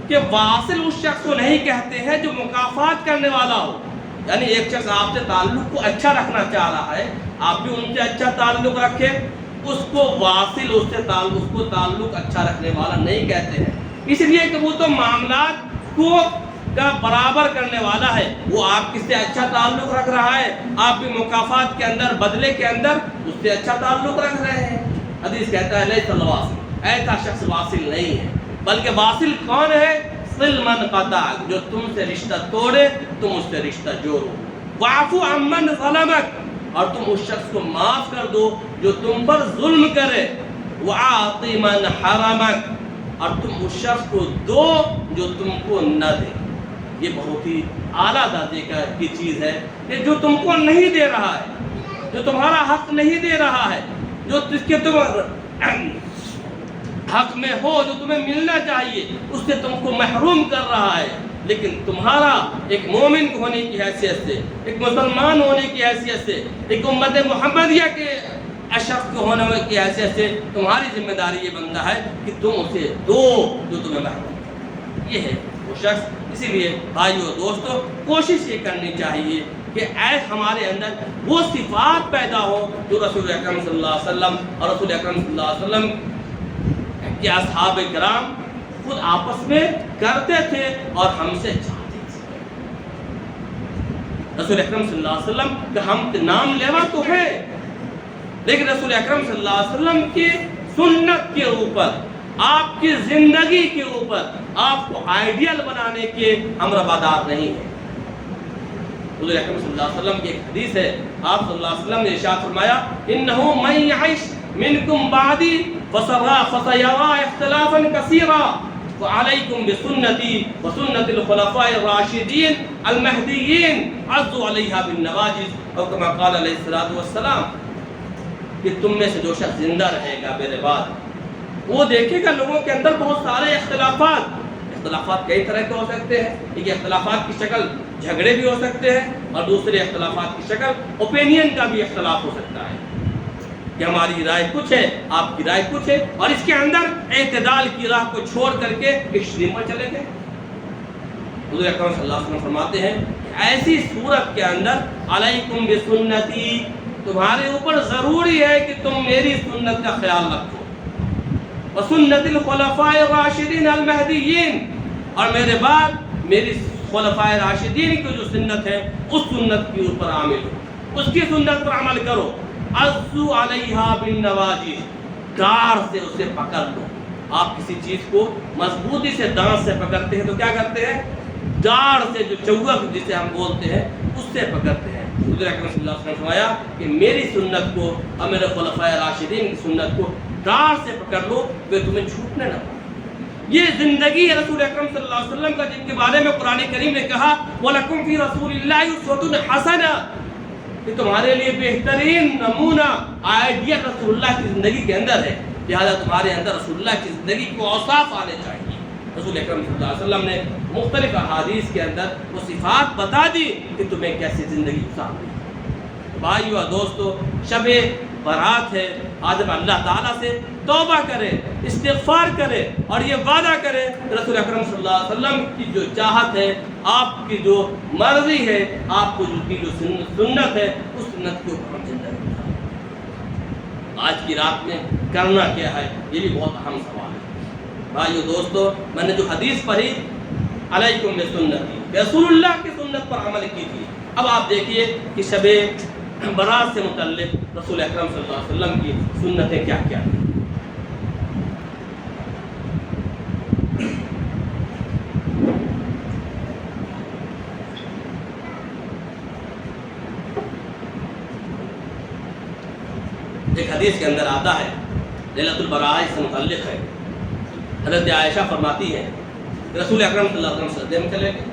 کہ واصل اس شخص کو نہیں کہتے ہیں جو مکافات کرنے والا ہو، یعنی ایک شخص آپ سے تعلق کو اچھا رکھنا چاہ رہا ہے، آپ بھی ان سے اچھا تعلق رکھیں، اس کو واصل، اس کو تعلق اچھا رکھنے والا نہیں کہتے ہیں، اس لیے کہ وہ تو معاملات کو کا برابر کرنے والا ہے، وہ آپ کس سے اچھا تعلق رکھ رہا ہے، آپ بھی مکافات کے اندر، بدلے کے اندر اس سے اچھا تعلق رکھ رہے ہیں۔ حدیث کہتا ہے لیس الواصل، ایسا شخص واصل نہیں ہے، بلکہ واصل کون ہے؟ صل من قطعک، جو تم سے رشتہ توڑے تم اس سے رشتہ جوڑو، واعف عمن ظلمک، اور تم اس شخص کو معاف کر دو جو تم پر ظلم کرے، وآت من حرمک، اور تم اس شخص کو دو جو تم کو نہ دے۔ یہ بہت ہی اعلیٰ درجے کی چیز ہے کہ جو تم کو نہیں دے رہا ہے، جو تمہارا حق نہیں دے رہا ہے، جو جس کے تم حق میں ہو، جو تمہیں ملنا چاہیے، اس سے تم کو محروم کر رہا ہے، لیکن تمہارا ایک مومن ہونے کی حیثیت سے، ایک مسلمان ہونے کی حیثیت سے، ایک امت محمدیہ کے شخص کو ہونے کی حیثیت سے تمہاری ذمہ داری یہ بنتا ہے کہ تم اسے دو جو تمہیں محروم کرے۔ یہ ہے وہ شخص۔ اسی لیے بھائیو دوستو، کوشش یہ کرنی چاہیے کہ ہمارے اندر وہ صفات پیدا ہو جو رسول اکرم صلی اللہ علیہ وسلم اور رسول اکرم صلی اللہ علیہ وسلم کہ اصحاب کرام خود آپس میں کرتے تھے اور ہم سے چاہتے تھے۔ رسول اکرم صلی اللہ علیہ وسلم کہ ہم نام لیوا تو ہے، لیکن رسول اکرم صلی اللہ علیہ وسلم کی سنت کے اوپر، آپ کی زندگی کے اوپر آپ کو آئیڈیل بنانے کے ہم روادار نہیں ہیں۔ حضور اکرم صلی اللہ علیہ وسلم کی ایک حدیث ہے، آپ صلی اللہ علیہ وسلم نے ارشاد فرمایا، انہو من یعش منکم بعدی فسیرا اختلافا کثیرا فعلیکم بسنتی وسنت الخلفاء الراشدین المہدیین عضوا علیہا بالنواجذ، اور کما قال علیہ الصلوۃ والسلام، کہ تم میں سے جو شخص زندہ رہے گا میرے بعد وہ دیکھے گا لوگوں کے اندر بہت سارے اختلافات کئی طرح کے ہو سکتے ہیں۔ ایک اختلافات کی شکل جھگڑے بھی ہو سکتے ہیں، اور دوسرے اختلافات کی شکل اوپینین کا بھی اختلاف ہو سکتا ہے۔ کہ ہماری رائے کچھ ہے، آپ کی رائے کچھ ہے، اور اس کے اندر اعتدال کی راہ کو چھوڑ کر کے ایکسٹریم پر چلے گئے۔ حضور اکرم صلی اللہ علیہ وسلم فرماتے ہیں کہ ایسی صورت کے اندر علیکم بسنتی، تمہارے اوپر ضروری ہے کہ تم میری سنت کا خیال رکھو، وسنت الخلفاء الراشدین المہدیین، اور میرے بعد میری خلفاء راشدین کی جو سنت ہے اس سنت کے اوپر عامل ہو، اس کی سنت پر عمل کرو، عضوا علیہا بالنواجذ، دار سے اسے پکڑ لو۔ آپ کسی چیز کو مضبوطی سے دانت سے پکڑتے ہیں تو کیا کرتے ہیں؟ دار سے، جو چوک جسے ہم بولتے ہیں، اس سے پکڑتے ہیں۔ حضور اکرم صلی اللہ علیہ وسلم نے فرمایا کہ میری سنت کو اور میرے خلفائے راشدین کی سنت کو دار سے پکڑ لو، وہ تمہیں چھوٹنے نہ پائے۔ یہ زندگی ہے رسول اکرم صلی اللہ علیہ وسلم کا، جن کے بارے میں قرآن کریم نے کہا وَلَكُمْ فِي رَسُولِ اللَّهِ أُسْوَةٌ حَسَنَةٌ، کہ تمہارے لیے بہترین نمونہ آئیڈیا رسول اللہ کی زندگی کے اندر ہے، لہذا تمہارے اندر رسول اللہ کی زندگی کو اوصاف آنے چاہیے۔ رسول اکرم صلی اللہ علیہ وسلم نے مختلف احادیث کے اندر وہ صفات بتا دی کہ تمہیں کیسی زندگی گزارنی ہے۔ بھائیو اور دوستو، شب برات ہے، آج ہم اللہ تعالیٰ سے توبہ کریں، استغفار کریں، اور یہ وعدہ کریں کہ رسول اکرم صلی اللہ علیہ وسلم کی جو چاہت ہے، آپ کی جو مرضی ہے، آپ کو کی جو سنت ہے، اس سنت کے اوپر ہم زندگی گزاریں۔ آج کی رات میں کرنا کیا ہے، یہ بھی بہت اہم سوال ہے۔ بھائیو دوستو، میں نے جو حدیث پڑھی علیکم بسنتی، رسول اللہ کی سنت پر عمل کی تھی، اب آپ دیکھیے کہ شب برات سے متعلق رسول اکرم صلی اللہ علیہ وسلم کی سنتیں کیا کیا ہیں۔ ایک حدیث کے اندر آتا ہے، لیلۃ البراء سے متعلق ہے، حضرت عائشہ فرماتی ہے کہ رسول اکرم صلی اللہ علیہ وسلم سجدے میں چلے گئے،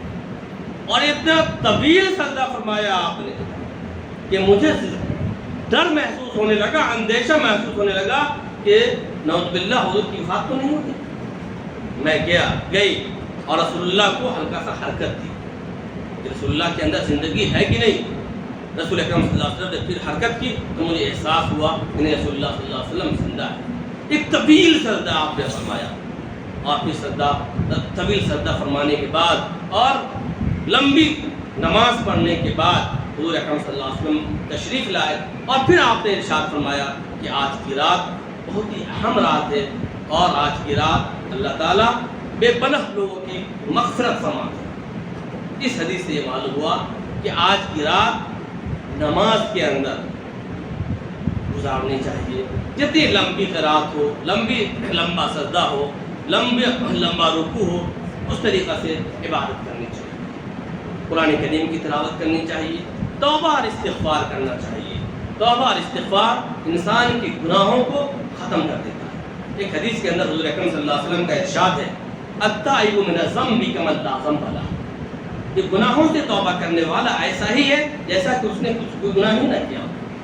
اور اتنا طویل سجدہ فرمایا آپ نے کہ مجھے ڈر محسوس ہونے لگا، اندیشہ محسوس ہونے لگا کہ نعوذ باللہ حضور کی وفات تو نہیں ہوگی۔ میں گئی اور رسول اللہ کو ہلکا سا حرکت دی کہ رسول اللہ کے اندر زندگی ہے کہ نہیں۔ رسول اکرم صلی اللہ علیہ وسلم نے پھر حرکت کی تو مجھے احساس ہوا کہ رسول اللہ صلی اللہ علیہ وسلم زندہ ہے۔ ایک طویل سجدہ آپ نے فرمایا، اور پھر طویل سجدہ فرمانے کے بعد اور لمبی نماز پڑھنے کے بعد حضور اکرم صلی اللہ علیہ وسلم تشریف لائے، اور پھر آپ نے ارشاد فرمایا کہ آج کی رات بہت ہی اہم رات ہے، اور آج کی رات اللہ تعالیٰ بے پناہ لوگوں کی مغفرت فرماتا ہے۔ اس حدیث سے یہ معلوم ہوا کہ آج کی رات نماز کے اندر گزارنی چاہیے، جتنی لمبی قرات ہو، لمبا سجدہ ہو، لمبا رکوع ہو، اس طریقہ سے عبادت کرنی چاہیے، قرآن کریم کی تلاوت کرنی چاہیے، توبہ اور استغفار کرنا چاہیے۔ توبہ اور استغفار انسان کے گناہوں کو ختم کر دیتا ہے۔ ایک حدیث کے اندر حضور اکرم صلی اللہ علیہ وسلم کا ارشاد ہے التائب من الذنب کمن لا ذنب لہ، کہ گناہوں سے توبہ کرنے والا ایسا ہی ہے جیسا کہ اس نے کوئی گناہ ہی نہ کیا،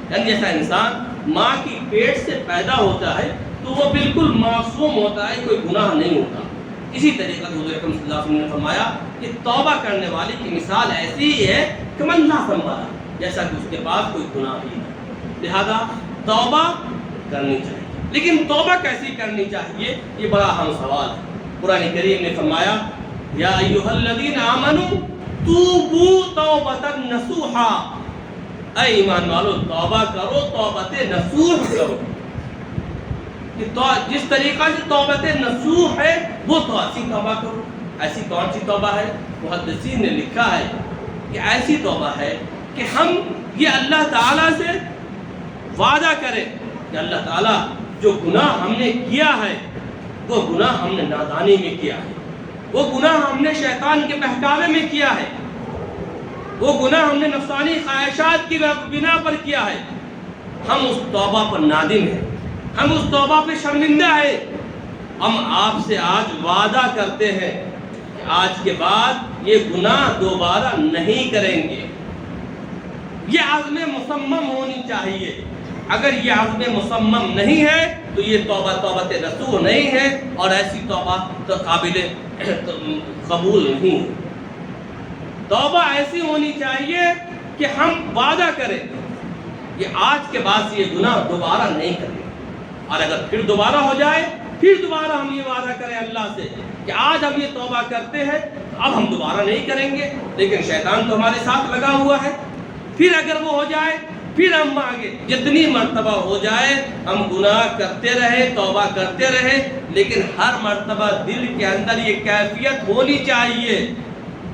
یعنی جیسا انسان ماں کی پیٹ سے پیدا ہوتا ہے تو وہ بالکل معصوم ہوتا ہے، کوئی گناہ نہیں ہوتا۔ اسی طریقے سے حضور اکرم صلی اللہ علیہ وسلم نے فرمایا کہ توبہ کرنے والے کی مثال ایسی ہی ہے کہ من لا ذنب لہ، جیسا کہ اس کے پاس کوئی گناہ ہی نہیں۔ لہذا توبہ کرنی چاہیے، لیکن توبہ کیسی کرنی چاہیے، یہ بڑا اہم سوال ہے۔ قرآن کریم نے فرمایا یا ایھا الذین آمنوا توبوا توبۃ نصوحا، اے ایمان والو توبہ کرو، توبۃ نصوح کرو۔ کہ جس طریقہ سے توبۃ نصوح ہے وہ تو ایسی توبہ کرو۔ ایسی کون سی توبہ ہے؟ محدثین نے لکھا ہے کہ ایسی توبہ ہے کہ ہم یہ اللہ تعالیٰ سے وعدہ کریں کہ اللہ تعالیٰ جو گناہ ہم نے کیا ہے وہ گناہ ہم نے نادانی میں کیا ہے، وہ گناہ ہم نے شیطان کے بہکاوے میں کیا ہے، وہ گناہ ہم نے نفسانی خواہشات کی بنا پر کیا ہے، ہم اس توبہ پر نادم ہیں، ہم اس توبہ پہ شرمندہ ہیں۔ ہم آپ سے آج وعدہ کرتے ہیں کہ آج کے بعد یہ گناہ دوبارہ نہیں کریں گے۔ یہ عزم مصمم ہونی چاہیے۔ اگر یہ عزم مصمم نہیں ہے تو یہ توبہ توبۃ نصوح نہیں ہے، اور ایسی توبہ تو قابل قبول نہیں ہے۔ توبہ ایسی ہونی چاہیے کہ ہم وعدہ کریں کہ آج کے بعد سے یہ گناہ دوبارہ نہیں کریں گے، اور اگر پھر دوبارہ ہو جائے پھر دوبارہ ہم یہ وعدہ کریں اللہ سے کہ آج ہم یہ توبہ کرتے ہیں تو اب ہم دوبارہ نہیں کریں گے، لیکن شیطان تو ہمارے ساتھ لگا ہوا ہے، پھر اگر وہ ہو جائے پھر ہم آگے جتنی مرتبہ ہو جائے ہم گناہ کرتے رہے، توبہ کرتے رہے، لیکن ہر مرتبہ دل کے اندر یہ کیفیت ہونی چاہیے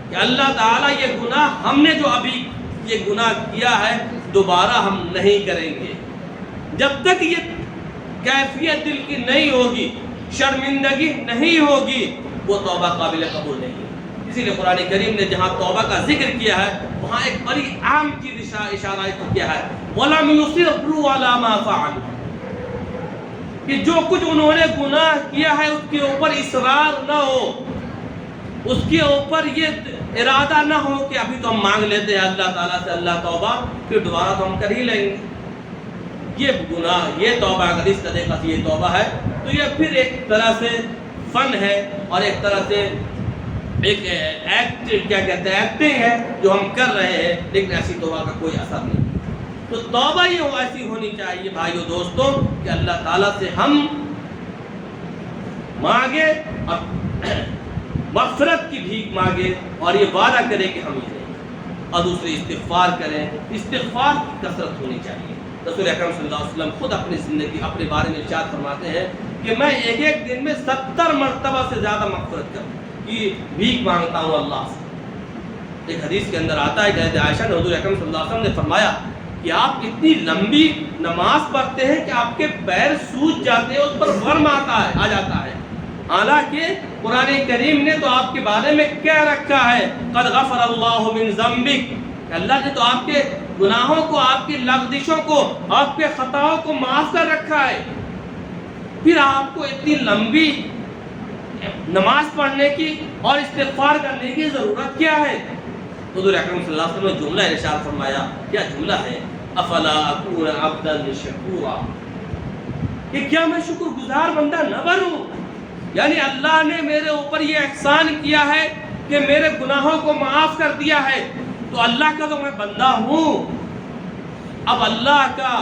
کہ اللہ تعالیٰ یہ گناہ ہم نے جو ابھی یہ گناہ کیا ہے دوبارہ ہم نہیں کریں گے۔ جب تک یہ کیفیت دل کی نہیں ہوگی، شرمندگی نہیں ہوگی، وہ توبہ قابل قبول نہیں ہے۔ اسی لیے قرآن کریم نے جہاں توبہ کا ذکر کیا ہے وہاں ایک بڑی اہم چیز اشارہ کیا ہے، وَلَمْ يُصِرُّوا عَلَىٰ مَا فَعَلُوا، کہ جو کچھ انہوں نے گناہ کیا ہے اس کے اوپر اصرار نہ ہو، اس کے اوپر یہ ارادہ نہ ہو کہ ابھی تو ہم مانگ لیتے ہیں اللہ تعالیٰ سے اللہ توبہ، پھر دوبارہ تو ہم کر ہی لیں گے۔ یہ گناہ، یہ توبہ اگر اس طریقہ سے یہ توبہ ہے تو یہ پھر ایک طرح سے فن ہے اور ایک طرح سے ایک ایکٹنگ ہے جو ہم کر رہے ہیں، لیکن ایسی توبہ کا کوئی اثر نہیں۔ تو توبہ یہ ایسی ہونی چاہیے بھائیو دوستوں کہ اللہ تعالیٰ سے ہم مانگے اور مغفرت کی بھیک مانگے اور یہ وعدہ کرے کہ ہم یہ نہیں کریں، اور دوسرے استغفار کریں، استغفار کی کثرت ہونی چاہیے۔ رسول اکرم صلی اللہ علیہ وسلم خود اپنی زندگی اپنے بارے میں ارشاد فرماتے ہیں کہ میں ایک ایک دن میں 70 مرتبہ سے زیادہ مغفرت کی بھیک مانگتا ہوں اللہ سے۔ ایک حدیث کے اندر آتا ہے کہ عائشہ نے حضور اکرم صلی اللہ علیہ وسلم نے فرمایا کہ آپ اتنی لمبی نماز پڑھتے ہیں کہ آپ کے پیر سوج جاتے ہیں، اس پر ورم آ جاتا ہے، حالانکہ قرآن کریم نے تو آپ کے بارے میں کہہ رکھا ہے قد غفر اللہ من ذنبک، کہ اللہ نے تو آپ کے گناہوں کو، آپ کی لغزشوں کو، آپ کے خطاؤں کو معاف کر رکھا ہے، پھر آپ کو اتنی لمبی نماز پڑھنے کی اور استغفار کرنے کی ضرورت کیا ہے؟ حضور اکرم صلی اللہ علیہ وسلم نے جملہ ارشاد فرمایا، کیا جملہ ہے؟ افلا اکون عبدا شکورا، کہ کیا میں شکر گزار بندہ نہ بنوں؟ یعنی اللہ نے میرے اوپر یہ احسان کیا ہے کہ میرے گناہوں کو معاف کر دیا ہے، تو اللہ کا تو میں بندہ ہوں۔ اب اللہ کا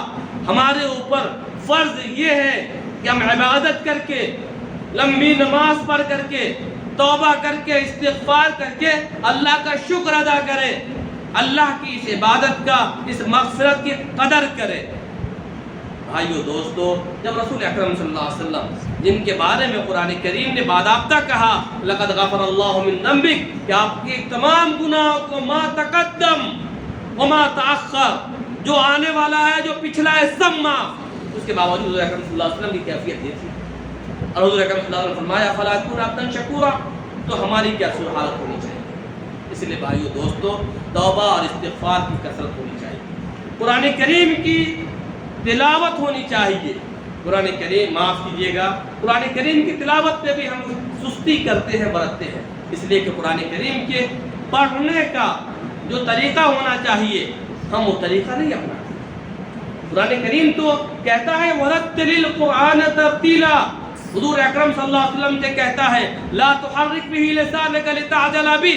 ہمارے اوپر فرض یہ ہے کہ ہم عبادت کر کے، لمبی نماز پڑھ کر کے، توبہ کر کے، استغفار کر کے اللہ کا شکر ادا کریں، اللہ کی اس عبادت کا، اس مغفرت کی قدر کریں۔ بھائیو دوستو، جب رسول اکرم صلی اللہ علیہ وسلم جن کے بارے میں قرآن کریم نے باضابطہ کہا لقد غفر اللہ من ذنبک، کہ آپ کے تمام گناہوں کو ما تقدم وما تأخر، جو آنے والا ہے جو پچھلا ہے سب معاف، اس کے باوجود حضور اکرم صلی اللہ علیہ وسلم کی کیفیت یہ تھی، اور حضور اکرم صلی اللہ علیہ وسلم نے فرمایا فلا اکون عبدا شکورا، تو ہماری کیا حالت ہونی چاہیے؟ اس لیے بھائیو دوستو، توبہ اور استغفار کی کثرت ہونی چاہیے، قرآن کریم کی تلاوت ہونی چاہیے۔ قرآن کریم، معاف کیجیے گا، قرآن کریم کی تلاوت پہ بھی ہم سستی کرتے ہیں، برتتے ہیں، اس لیے کہ قرآن کریم کے پڑھنے کا جو طریقہ ہونا چاہیے ہم وہ طریقہ نہیں اپناتے۔ قرآن کریم تو کہتا ہے وَرَتِّلِ الْقُرْآنَ تَرْتِيلًا، حضور اکرم صلی اللہ علیہ وسلم سے کہتا ہے لا تحرک بِهِ لِسَانَكَ لِتَعْجَلَ بِهِ،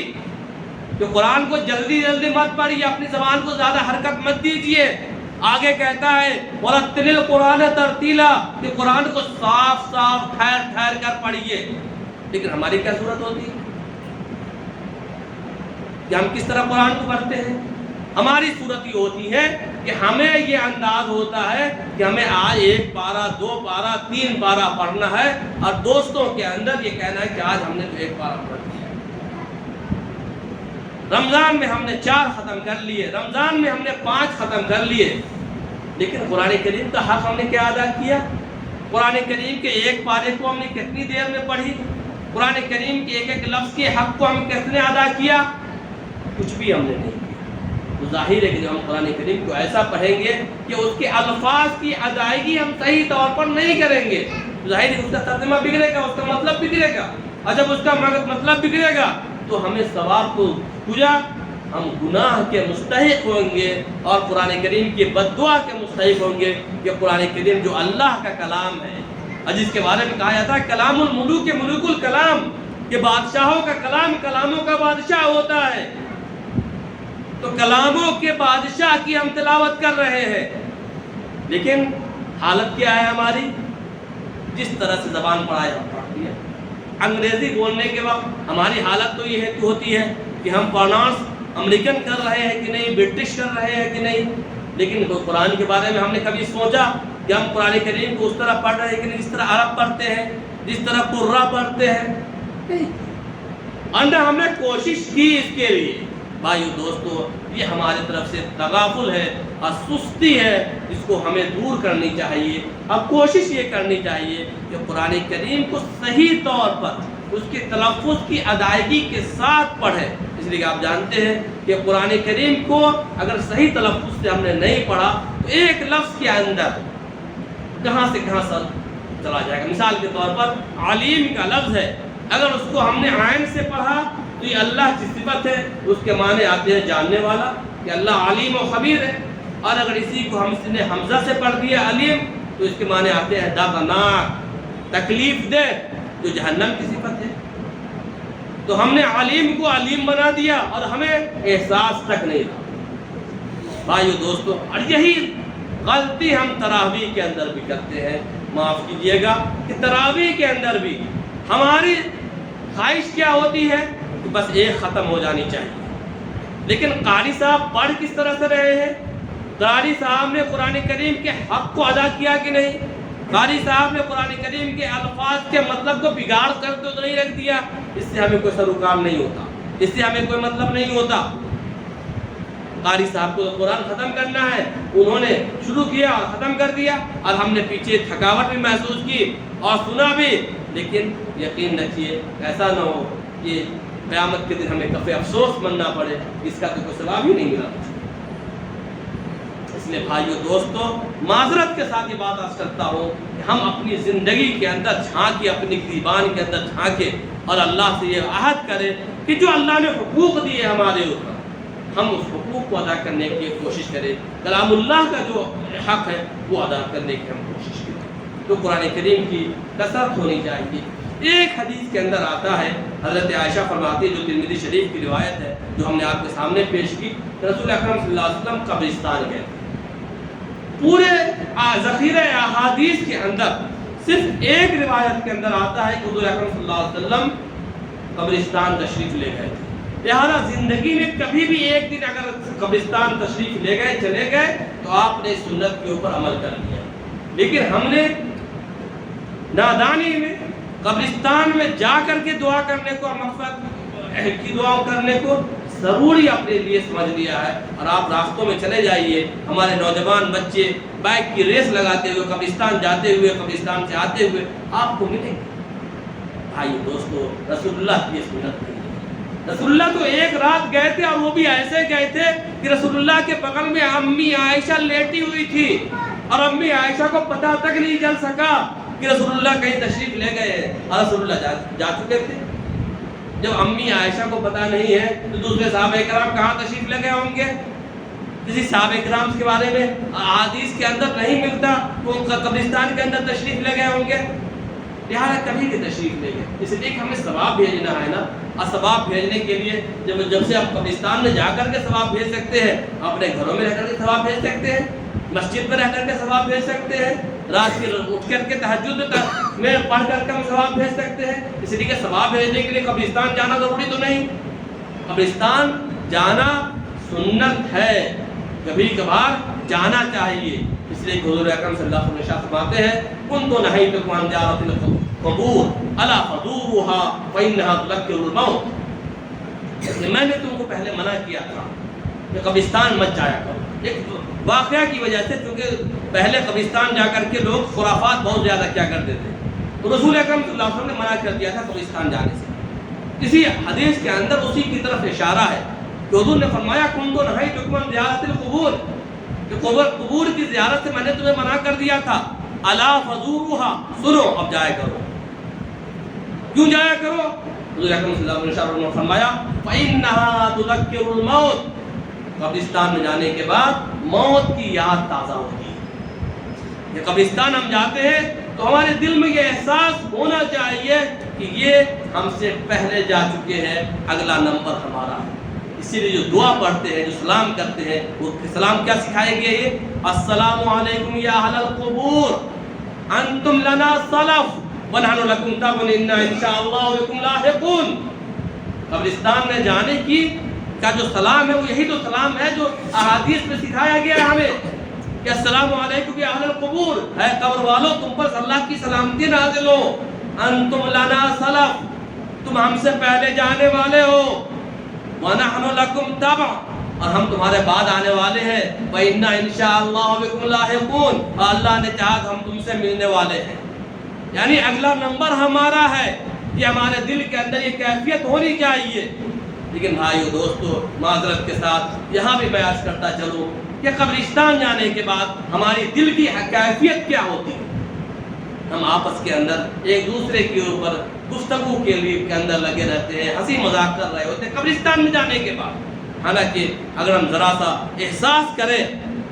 کہ قرآن کو جلدی جلدی مت پڑھیے، اپنی زبان کو زیادہ حرکت مت دیجیے۔ آگے کہتا ہے وَرَتِّلِ الْقُرْآنَ تَرْتِيلًا، کہ قرآن کو صاف صاف ٹھہر ٹھہر کر پڑھیے۔ لیکن ہماری کیا صورت ہوتی ہے کہ ہم کس طرح قرآن کو پڑھتے ہیں؟ ہماری صورت یہ ہوتی ہے کہ ہمیں یہ انداز ہوتا ہے کہ ہمیں آج 1 پارہ 2 پارہ 3 پارہ پڑھنا ہے، اور دوستوں کے اندر یہ کہنا ہے کہ آج ہم نے تو 1 پارہ پڑھ لیا، رمضان میں ہم نے 4 ختم کر لیے، رمضان میں ہم نے 5 ختم کر لیے، لیکن قرآن کریم کا حق ہم نے کیا ادا کیا؟ قرآن کریم کے 1 پارے کو ہم نے کتنی دیر میں پڑھی؟ قرآن کریم کے ایک ایک لفظ کے حق کو ہم کس نے ادا کیا؟ کچھ بھی ہم نے نہیں کیا۔ تو ظاہر ہے کہ جب ہم قرآن کریم کو ایسا پڑھیں گے کہ اس کے الفاظ کی ادائیگی ہم صحیح طور پر نہیں کریں گے، ظاہر ہے اس کا ترجمہ بگڑے گا، اس کا مطلب بگڑے گا، اور جب اس کا مطلب بگڑے گا تو ہمیں ثواب کو پوجا، ہم گناہ کے مستحق ہوں گے اور قرآن کریم کی بد دعا کے مستحق ہوں گے، کہ قرآن کریم جو اللہ کا کلام ہے، اور جس کے بارے میں کہا جاتا ہے کلام الملوک ملوک الکلام، کہ بادشاہوں کا کلام کلاموں کا بادشاہ ہوتا ہے، تو کلاموں کے بادشاہ کی ہم تلاوت کر رہے ہیں، لیکن حالت کیا ہے ہماری؟ جس طرح سے زبان پڑھائے ہم پڑھتی ہے۔ انگریزی بولنے کے وقت ہماری حالت تو یہ ہوتی ہے کہ ہم پروناؤنس امریکن کر رہے ہیں کہ نہیں، برٹش کر رہے ہیں کہ نہیں، لیکن قرآن کے بارے میں ہم نے کبھی سوچا کہ ہم قرآن کریم کو اس طرح پڑھ رہے ہیں کہ نہیں جس طرح عرب پڑھتے ہیں، جس طرح قرہ پڑھتے ہیں؟ نہیں۔ اور نہ ہم نے کوشش کی اس کے لیے۔ بھائیو دوستو، یہ ہماری طرف سے تغافل ہے اور سستی ہے، اس کو ہمیں دور کرنی چاہیے۔ اب کوشش یہ کرنی چاہیے کہ قرآن کریم کو صحیح طور پر اس کے تلفظ کی ادائیگی کے ساتھ پڑھیں۔ اس لیے کہ آپ جانتے ہیں کہ قرآن کریم کو اگر صحیح تلفظ سے ہم نے نہیں پڑھا تو ایک لفظ کے اندر کہاں سے کہاں سر چلا جائے گا۔ مثال کے طور پر علیم کا لفظ ہے، اگر اس کو ہم نے عین سے پڑھا تو یہ اللہ کی صفت ہے، اس کے معنی آتے ہیں جاننے والا، کہ اللہ علیم و خبیر ہے۔ اور اگر اسی کو ہم نے حمزہ سے پڑھ دیا علیم تو اس کے معنی آتے ہیں دردناک، تکلیف دہ، جو جہنم کی صفت ہے۔ تو ہم نے علیم کو علیم بنا دیا اور ہمیں احساس تک نہیں رہا۔ بھائیو دوستو، اور یہی غلطی ہم تراویح کے اندر بھی کرتے ہیں۔ معاف کیجئے گا کہ تراویح کے اندر بھی ہماری خواہش کیا ہوتی ہے کہ بس ایک ختم ہو جانی چاہیے، لیکن قاری صاحب پڑھ کس طرح سے رہے ہیں؟ قاری صاحب نے قرآن کریم کے حق کو ادا کیا کہ نہیں؟ قاری صاحب نے قرآن کریم کے الفاظ کے مطلب کو بگاڑ کر تو نہیں رکھ دیا؟ اس سے ہمیں کوئی سروکار نہیں ہوتا، اس سے ہمیں کوئی مطلب نہیں ہوتا۔ قاری صاحب کو قرآن ختم کرنا ہے، انہوں نے شروع کیا اور ختم کر دیا، اور ہم نے پیچھے تھکاوٹ بھی محسوس کی اور سنا بھی، لیکن یقین رکھیے ایسا نہ ہو کہ قیامت کے دن ہمیں کفے افسوس مننا پڑے، اس کا تو کوئی ثواب ہی نہیں ملا۔ اس لیے بھائیو دوستو، معذرت کے ساتھ یہ بات عرض کرتا ہوں کہ ہم اپنی زندگی کے اندر جھانکیں، اپنی زبان کے اندر جھانکیں اور اللہ سے یہ عہد کریں کہ جو اللہ نے حقوق دیے ہمارے اوپر، ہم اس حقوق کو ادا کرنے کی کوشش کریں۔ کلام اللہ کا جو حق ہے وہ ادا کرنے کی ہم کوشش کریں۔ تو قرآن کریم کی کثرت ہونی چاہیے۔ ایک حدیث کے اندر آتا ہے، حضرت عائشہ فرماتی ہے، جو ترمذی شریف کی روایت ہے، جو ہم نے آپ کے سامنے پیش کی، رسول اکرم صلی اللہ علیہ وسلم قبرستان گئے۔ پورے ذخیرہ احادیث کے اندر صرف ایک روایت کے اندر آتا ہے کہ حضور اکرم صلی اللہ علیہ وسلم قبرستان تشریف لے گئے۔ لہذا زندگی میں کبھی بھی ایک دن اگر قبرستان تشریف لے گئے، چلے گئے، تو آپ نے سنت کے اوپر عمل کر لیا۔ لیکن ہم نے نادانی میں قبرستان میں جا کر کے دعا کرنے کو، مغفرت کی دعا کرنے کو ضروری اپنے لیے سمجھ لیا ہے۔ اور آپ راستوں میں چلے جائیے، ہمارے نوجوان بچے بائک کی ریس لگاتے ہوئے قبرستان جاتے ہوئے، قبرستان سے آتے ہوئے آپ کو ملیں گے۔ بھائی دوستو، رسول اللہ کی سنت نہیں ہے۔ رسول اللہ تو ایک رات گئے تھے، اور وہ بھی ایسے گئے تھے کہ رسول اللہ کے بغل میں امی عائشہ لیٹی ہوئی تھی، اور امی عائشہ کو پتہ تک نہیں چل سکا کہ رسول اللہ کہیں تشریف لے گئے ہیں، اور رسول اللہ جا چکے تھے۔ جب امی عائشہ کو پتہ نہیں ہے تو دوسرے صحابہ کرام کہاں تشریف لے گئے ہوں گے؟ کسی صحابہ کرام کے بارے میں احادیث کے اندر نہیں ملتا، وہ قبرستان کے اندر تشریف لے گئے ہوں گے۔ لہٰذا کبھی بھی تشریف لے گئے، اس لیے کہ ہمیں ثواب بھیجنا ہے نا، اور ثواب بھیجنے کے لیے جب سے آپ قبرستان میں جا کر کے ثواب بھیج سکتے ہیں، اپنے گھروں میں رہ کر کے ثواب بھیج سکتے ہیں، مسجد میں رہ کر کے ثواب بھیج سکتے ہیں، رات کے اٹھ کر کے تہجد میں پڑھ کر کے ہم ثواب بھیج سکتے ہیں۔ اس لیے کہ ثواب بھیجنے کے لیے قبرستان جانا ضروری تو نہیں، قبرستان جانا سنت ہے، کبھی کبھار جانا چاہیے۔ اس لیے حضور اکرم صلی اللہ علیہ وسلم فرماتے ہیں، کنت نہیتکم عن زیارۃ القبور الا فزوروها فانها تذکر الموت۔ میں نے تم کو پہلے منع کیا تھا کہ قبرستان مت جایا کرو، ایک واقعہ کی وجہ سے، کیونکہ پہلے قبرستان جا کر کے لوگ خرافات بہت زیادہ کیا کرتے تھے، تو رسول اکرم صلی اللہ علیہ وسلم نے منع کر دیا تھا قبرستان جانے سے۔ اسی حدیث کے اندر اسی کی طرف اشارہ ہے کہ حضور نے فرمایا، کنت نہیتکم عن زیارۃ القبور، کہ قبور کی زیارت سے میں نے تمہیں منع کر دیا تھا، الا فزوروها، سنو اب جایا کرو۔ کیوں جایا کرو؟ حضور اکرم صلی اللہ علیہ وسلم نے فرمایا، فانها تذکر الموت، قبرستان میں جانے کے بعد موت کی یاد تازہ ہوتی ہے۔ کہ قبرستان ہم جاتے ہیں تو ہمارے دل میں یہ احساس ہونا چاہیے کہ یہ ہم سے پہلے جا چکے ہیں، اگلا نمبر ہمارا ہے۔ اسی لیے جو دعا پڑھتے ہیں، جو سلام کرتے ہیں، وہ سلام کیا سکھائے گئے؟ یہ السلام علیکم یا اہل القبور انتم لنا سلف ونحن لکم تبع انا انشاءاللہ بکم لاحقون۔ قبرستان میں جانے کی کا جو سلام ہے وہ یہی تو سلام ہے جو احادیث میں سکھایا گیا ہے ہمیں کہ السلام علیکم یا اہل القبور، اے قبر والوں تم پر اللہ کی سلامتی نازل ہو، انتم لنا سلف تم ہم سے پہلے جانے والے ہو، وَنَحْنُ لَكُمْ تَبَعٌ اور ہم تمہارے بعد آنے والے ہیں، وَإِنَّا إِنْ شَاءَ اللَّهُ بِكُمْ لاحقون اور اللہ نے چاہا تو ہم تم سے ملنے والے ہیں۔ یعنی اگلا نمبر ہمارا ہے کہ ہمارے دل کے اندر یہ کیفیت ہونی چاہیے۔ لیکن بھائیو دوستو، معذرت کے ساتھ یہاں بھی میں عرض کرتا چلوں کہ قبرستان جانے کے بعد ہماری دل کی کیفیت کیا ہوتی ہے؟ ہم آپس کے اندر ایک دوسرے کے اوپر گفتگو کے اندر لگے رہتے ہیں، ہنسی مذاق کر رہے ہوتے ہیں قبرستان میں جانے کے بعد۔ حالانکہ اگر ہم ذرا سا احساس کریں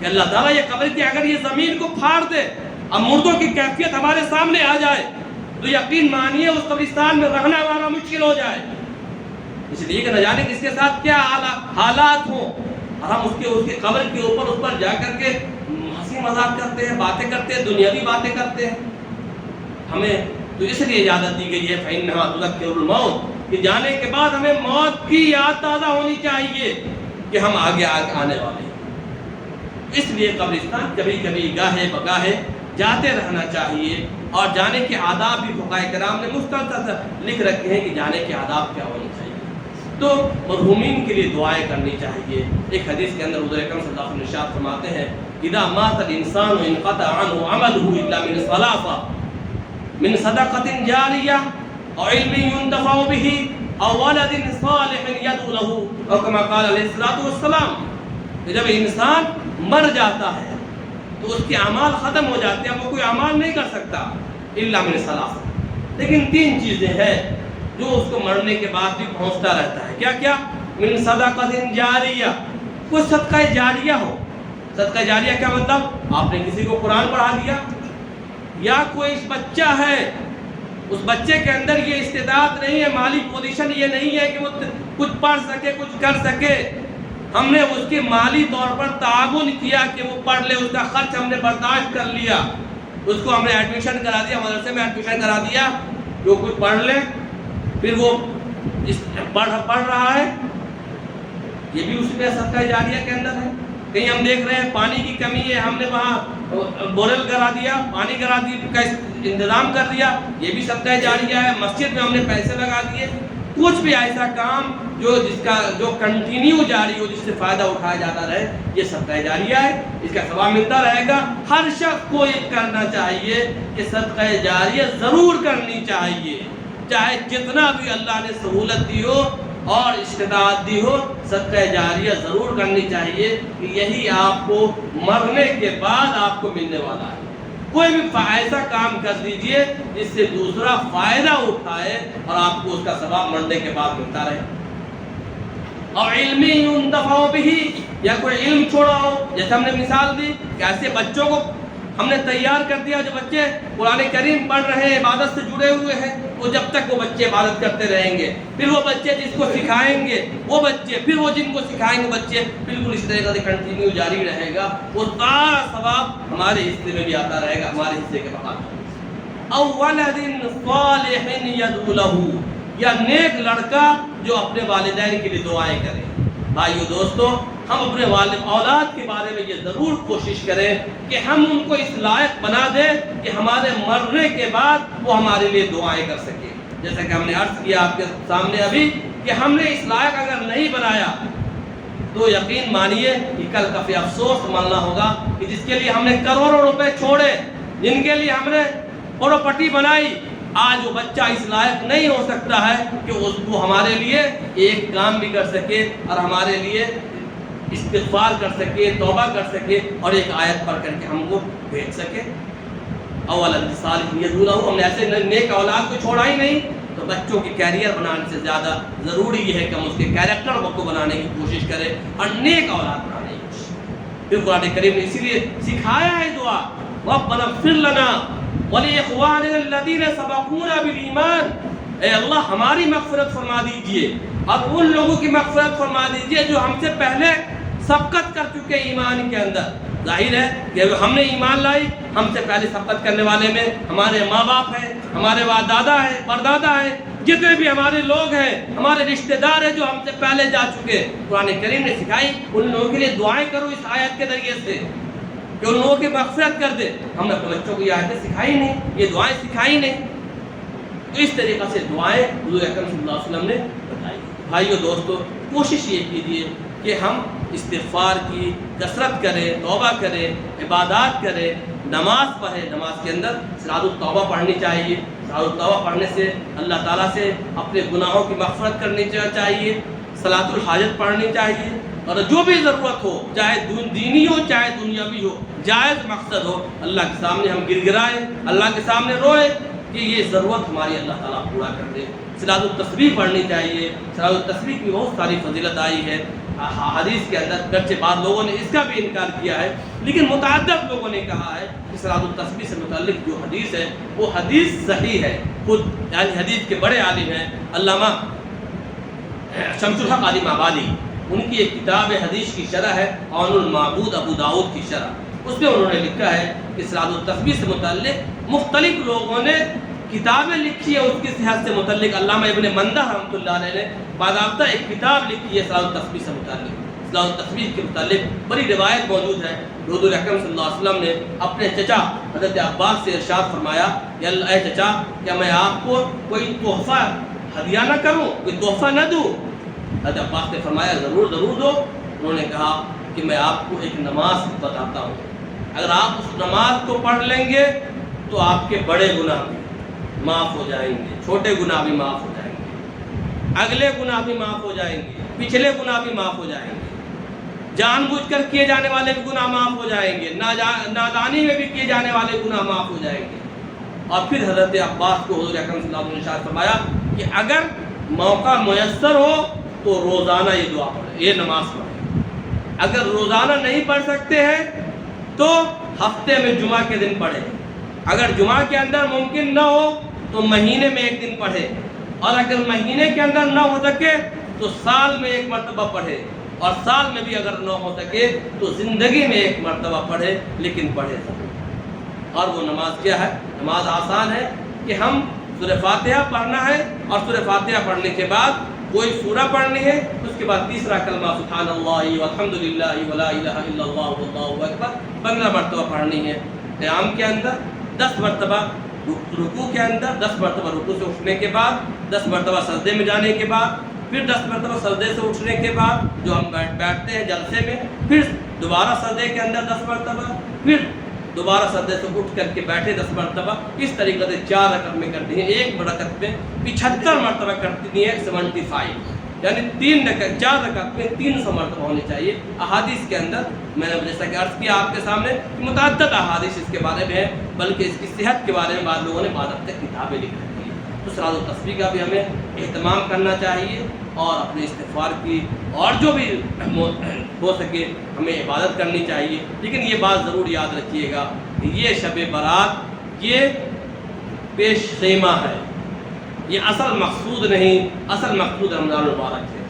کہ اللہ تعالیٰ یہ قبر کی اگر یہ زمین کو پھاڑ دے اور مردوں کی کیفیت ہمارے سامنے آ جائے تو یقین مانیے اس قبرستان میں رہنا ہمارا مشکل ہو جائے، اس لیے کہ نہ جانے کس کے ساتھ کیا حالات ہوں، اور ہم اس کے قبر کے اوپر اس پر جا کر کے ہنسی مذاق کرتے ہیں، باتیں کرتے ہیں، دنیاوی باتیں کرتے ہیں۔ ہمیں تو اس لیے اجازت دی گئی ہے فَإِنَّهَا تُذَكِّرُ الْمَوْتَ کہ جانے کے بعد ہمیں موت کی یاد تازہ ہونی چاہیے کہ ہم آگے آنے والے ہیں۔ اس لیے قبرستان کبھی کبھی گاہے بگاہے جاتے رہنا چاہیے، اور جانے کے آداب بھی فقہاء کرام نے مستقل لکھ رکھے ہیں کہ جانے کے آداب کیا ہونے چاہیے۔ تو مرحومین کے لیے دعائیں کرنی چاہیے۔ ایک حدیث کے اندر حضور اکرم صلی اللہ علیہ وسلم ارشاد فرماتے ہیں اذا مات الانسان انقطع عنه عمله الا من ثلاثه من صدقة جاریہ او علم ينتفع به او ولد صالح يدعو له او كما قال علیہ الصلوۃ والسلام۔ جب انسان مر جاتا ہے تو اس کے اعمال ختم ہو جاتے ہیں، وہ کوئی اعمال نہیں کر سکتا الا من ثلاث، لیکن تین چیزیں ہیں جو اس کو مرنے کے بعد بھی پہنچتا رہتا ہے۔ کیا کیا؟ من صدقۃ جاریہ، کوئی صدقہ جاریہ ہو۔ صدقہ جاریہ کیا مطلب؟ آپ نے کسی کو قرآن پڑھا دیا، یا کوئی بچہ ہے، اس بچے کے اندر یہ استعداد نہیں ہے، مالی پوزیشن یہ نہیں ہے کہ وہ کچھ پڑھ سکے، کچھ کر سکے، ہم نے اس کے مالی طور پر تعاون کیا کہ وہ پڑھ لے، اس کا خرچ ہم نے برداشت کر لیا، اس کو ہم نے ایڈمیشن کرا دیا، مدرسے میں ایڈمیشن کرا دیا، جو کچھ پڑھ لے، پھر وہ پڑھ رہا ہے، یہ بھی اس میں صدقہ جاریہ کے اندر ہے۔ کہیں ہم دیکھ رہے ہیں پانی کی کمی ہے، ہم نے وہاں بورل کرا دیا، پانی کرا دی کا انتظام کر دیا، یہ بھی صدقہ جاریہ ہے۔ مسجد میں ہم نے پیسے لگا دیے، کچھ بھی ایسا کام جو کنٹینیو جاری ہو، جس سے فائدہ اٹھایا جاتا رہے، یہ صدقہ جاریہ ہے، اس کا ثواب ملتا رہے گا۔ ہر شخص کو یہ کرنا چاہیے کہ صدقہ جاریہ ضرور کرنی چاہیے، چاہے جتنا بھی اللہ نے سہولت دی ہو اور استطاعت دی ہو، صدقہ جاریہ ضرور کرنی چاہیے کہ یہی آپ کو مرنے کے بعد آپ کو ملنے والا ہے۔ کوئی بھی ایسا کام کر دیجئے جس سے دوسرا فائدہ اٹھائے اور آپ کو اس کا ثواب مرنے کے بعد ملتا رہے۔ اور علم ينتفع به، یا کوئی علم چھوڑا ہو، جیسے ہم نے مثال دی کہ ایسے بچوں کو ہم نے تیار کر دیا، جو بچے قرآن کریم پڑھ رہے ہیں، عبادت سے جڑے ہوئے ہیں، وہ جب تک وہ بچے عبادت کرتے رہیں گے، پھر وہ بچے جس کو سکھائیں گے وہ بچے، پھر وہ جن کو سکھائیں گے بچے، بالکل اس طرح سے کنٹینیو جاری رہے گا، وہ سارا ثواب ہمارے حصے میں بھی آتا رہے گا، ہمارے حصے کے بعد۔ او ولد صالح يدعو له، یا نیک لڑکا جو اپنے والدین کے لیے دعائیں کرے۔ بھائیو دوستو، ہم اپنے اولاد کے بارے میں یہ ضرور کوشش کریں کہ ہم ان کو اس لائق بنا دیں کہ ہمارے مرنے کے بعد وہ ہمارے لیے دعائیں کر سکے۔ جیسا کہ ہم نے عرض کیا آپ کے سامنے ابھی کہ ہم نے اس لائق اگر نہیں بنایا تو یقین مانیے کہ کل کافی افسوس ماننا ہوگا کہ جس کے لیے ہم نے کروڑوں روپے چھوڑے، جن کے لیے ہم نے پراپرٹی بنائی، آج وہ بچہ اس لائق نہیں ہو سکتا ہے کہ اس کو ہمارے لیے ایک کام بھی کر سکے اور ہمارے لیے استغفار کر سکے، توبہ کر سکے اور ایک آیت پڑھ کر کے ہم کو بھیج سکے۔ اولا صالح يدعو له، ہم نے ایسے نیک اولاد کو چھوڑا ہی نہیں، تو بچوں کی کیریئر بنانے سے زیادہ ضروری یہ ہے کہ ہم اس کے کیریکٹر کو بنانے کی کوشش کریں اور نیک اولاد بنانے کی کوشش کریں۔ پھر قرآن کریم نے اسی لیے سکھایا ہے دعا، ربنا اغفر لنا وَلِإِخْوَانِنَا الَّذِينَ سَبَقُونَا بِالْإِيمَانِ، اے اللہ ہماری مغفرت فرما دیجئے اور ان لوگوں کی مغفرت فرما دیجئے جو ہم سے پہلے سبقت کر چکے ایمان کے اندر۔ ظاہر ہے کہ ہم نے ایمان لائی، ہم سے پہلے سبقت کرنے والے میں ہمارے ماں باپ ہیں، ہمارے دادا ہیں، پردادا ہیں، جتنے بھی ہمارے لوگ ہیں، ہمارے رشتہ دار ہیں جو ہم سے پہلے جا چکے۔ قرآن کریم نے سکھائی ان لوگوں کے لیے دعائیں کرو اس آیت کے ذریعے سے کہ ان لوگوں کی مغفرت کر دے۔ ہم نے اپنے بچوں کو یہ آیتیں سکھائی نہیں، یہ دعائیں سکھائی نہیں، تو اس طریقے سے دعائیں حضور اکرم صلی اللہ علیہ وسلم نے بتائی۔ بھائیو دوستو، کوشش یہ کیجیے کہ ہم استغفار کی کثرت کریں، توبہ کریں، عبادات کریں، نماز پڑھیں۔ نماز کے اندر صلاۃ التوبہ پڑھنی چاہیے۔ صلاۃ التوبہ پڑھنے سے اللہ تعالیٰ سے اپنے گناہوں کی مغفرت کرنی چاہیے۔ صلاۃ الحاجت پڑھنی چاہیے، اور جو بھی ضرورت ہو، چاہے دینی ہو چاہے دنیاوی ہو، جائز مقصد ہو، اللہ کے سامنے ہم گر گرائیں، اللہ کے سامنے روئیں کہ یہ ضرورت ہماری اللہ تعالیٰ پورا کر دے۔ صلاۃ التسبیح پڑھنی چاہیے۔ صلاۃ التسبیح کی بہت ساری فضیلت آئی ہے حدیث کے اندر، گرچہ بعض لوگوں نے اس کا بھی انکار کیا ہے، لیکن متعدد لوگوں نے کہا ہے کہ صلاۃ التسبیح سے متعلق جو حدیث ہے وہ حدیث صحیح ہے۔ خود یعنی حدیث کے بڑے عالم ہیں علامہ شمس الحق عالم آبادی، ان کی ایک کتاب حدیث کی شرح ہے عون المعبود ابو داؤد کی شرح، اس میں انہوں نے لکھا ہے کہ صلاۃ التسبیح سے متعلق مختلف لوگوں نے کتابیں لکھی ہے اس کی صحت سے متعلق۔ علامہ ابن مندہ رحمۃ اللہ علیہ نے باضابطہ ایک کتاب لکھی ہے صلاۃ التسبیح سے متعلق۔ صلاۃ التسبیح کے متعلق بڑی روایت موجود ہے۔ حضور اکرم صلی اللہ علیہ وسلم نے اپنے چچا حضرت عباس سے ارشاد فرمایا، اے چچا، کیا میں آپ کو کوئی تحفہ ہدیہ نہ کروں، کوئی تحفہ نہ دوں؟ حضرت عباس نے فرمایا ضرور ضرور دو۔ انہوں نے کہا کہ میں آپ کو ایک نماز بتاتا ہوں، اگر آپ اس نماز کو پڑھ لیں گے تو آپ کے بڑے گناہ بھی معاف ہو جائیں گے، چھوٹے گناہ بھی معاف ہو جائیں گے، اگلے گناہ بھی معاف ہو جائیں گے، پچھلے گناہ بھی معاف ہو جائیں گے، جان بوجھ کر کیے جانے والے بھی گناہ معاف ہو جائیں گے، نادانی میں بھی کیے جانے والے گناہ معاف ہو جائیں گے۔ اور پھر حضرت عباس کو حضور اکرم صلی اللہ علیہ وسلم نے ارشاد فرمایا کہ اگر موقع میسر ہو تو روزانہ یہ دعا پڑھیں، یہ نماز پڑھیں۔ اگر روزانہ نہیں پڑھ سکتے ہیں تو ہفتے میں جمعہ کے دن پڑھیں۔ اگر جمعہ کے اندر ممکن نہ ہو تو مہینے میں ایک دن پڑھے، اور اگر مہینے کے اندر نہ ہو سکے تو سال میں ایک مرتبہ پڑھے، اور سال میں بھی اگر نہ ہو سکے تو زندگی میں ایک مرتبہ پڑھے، لیکن پڑھے ضرور۔ اور وہ نماز کیا ہے؟ نماز آسان ہے کہ ہم سورہ فاتحہ پڑھنا ہے، اور سورہ فاتحہ پڑھنے کے بعد کوئی سورہ پڑھنی ہے، اس کے بعد تیسرا کلمہ سبحان اللہ والحمد للہ ولا الہ الا اللہ واللہ اکبر 15 مرتبہ پڑھنی ہے۔ قیام کے اندر 10 مرتبہ، رکوع کے اندر 10 مرتبہ، رکوع سے اٹھنے کے بعد 10 مرتبہ، سجدے میں جانے کے بعد پھر 10 مرتبہ، سجدے سے اٹھنے کے بعد جو ہم بیٹھتے ہیں جلسے میں، پھر دوبارہ سجدے کے اندر 10 مرتبہ، پھر دوبارہ سجدے سے اٹھ کر کے بیٹھے 10 مرتبہ۔ اس طریقے سے 4 رکعت میں کرتی ہیں، ایک رکعت میں 75 مرتبہ کرتی ہیں، 75، یعنی 4 رکعت میں 300 مرتبہ ہونی چاہیے۔ احادیث کے اندر میں نے جیسا کہ عرض کیا آپ کے سامنے، متعدد احادیث اس کے بارے میں ہے، بلکہ اس کی صحت کے بارے میں بعض لوگوں نے بعد تک کتابیں لکھ رکھی ہیں۔ تو صلاۃ التسبیح کا بھی ہمیں اہتمام کرنا چاہیے، اور اپنے استغفار کی اور جو بھی ہو سکے ہمیں عبادت کرنی چاہیے۔ لیکن یہ بات ضرور یاد رکھیے گا کہ یہ شب برات یہ پیش خیمہ ہے، یہ اصل مقصود نہیں، اصل مقصود رمضان المبارک ہے،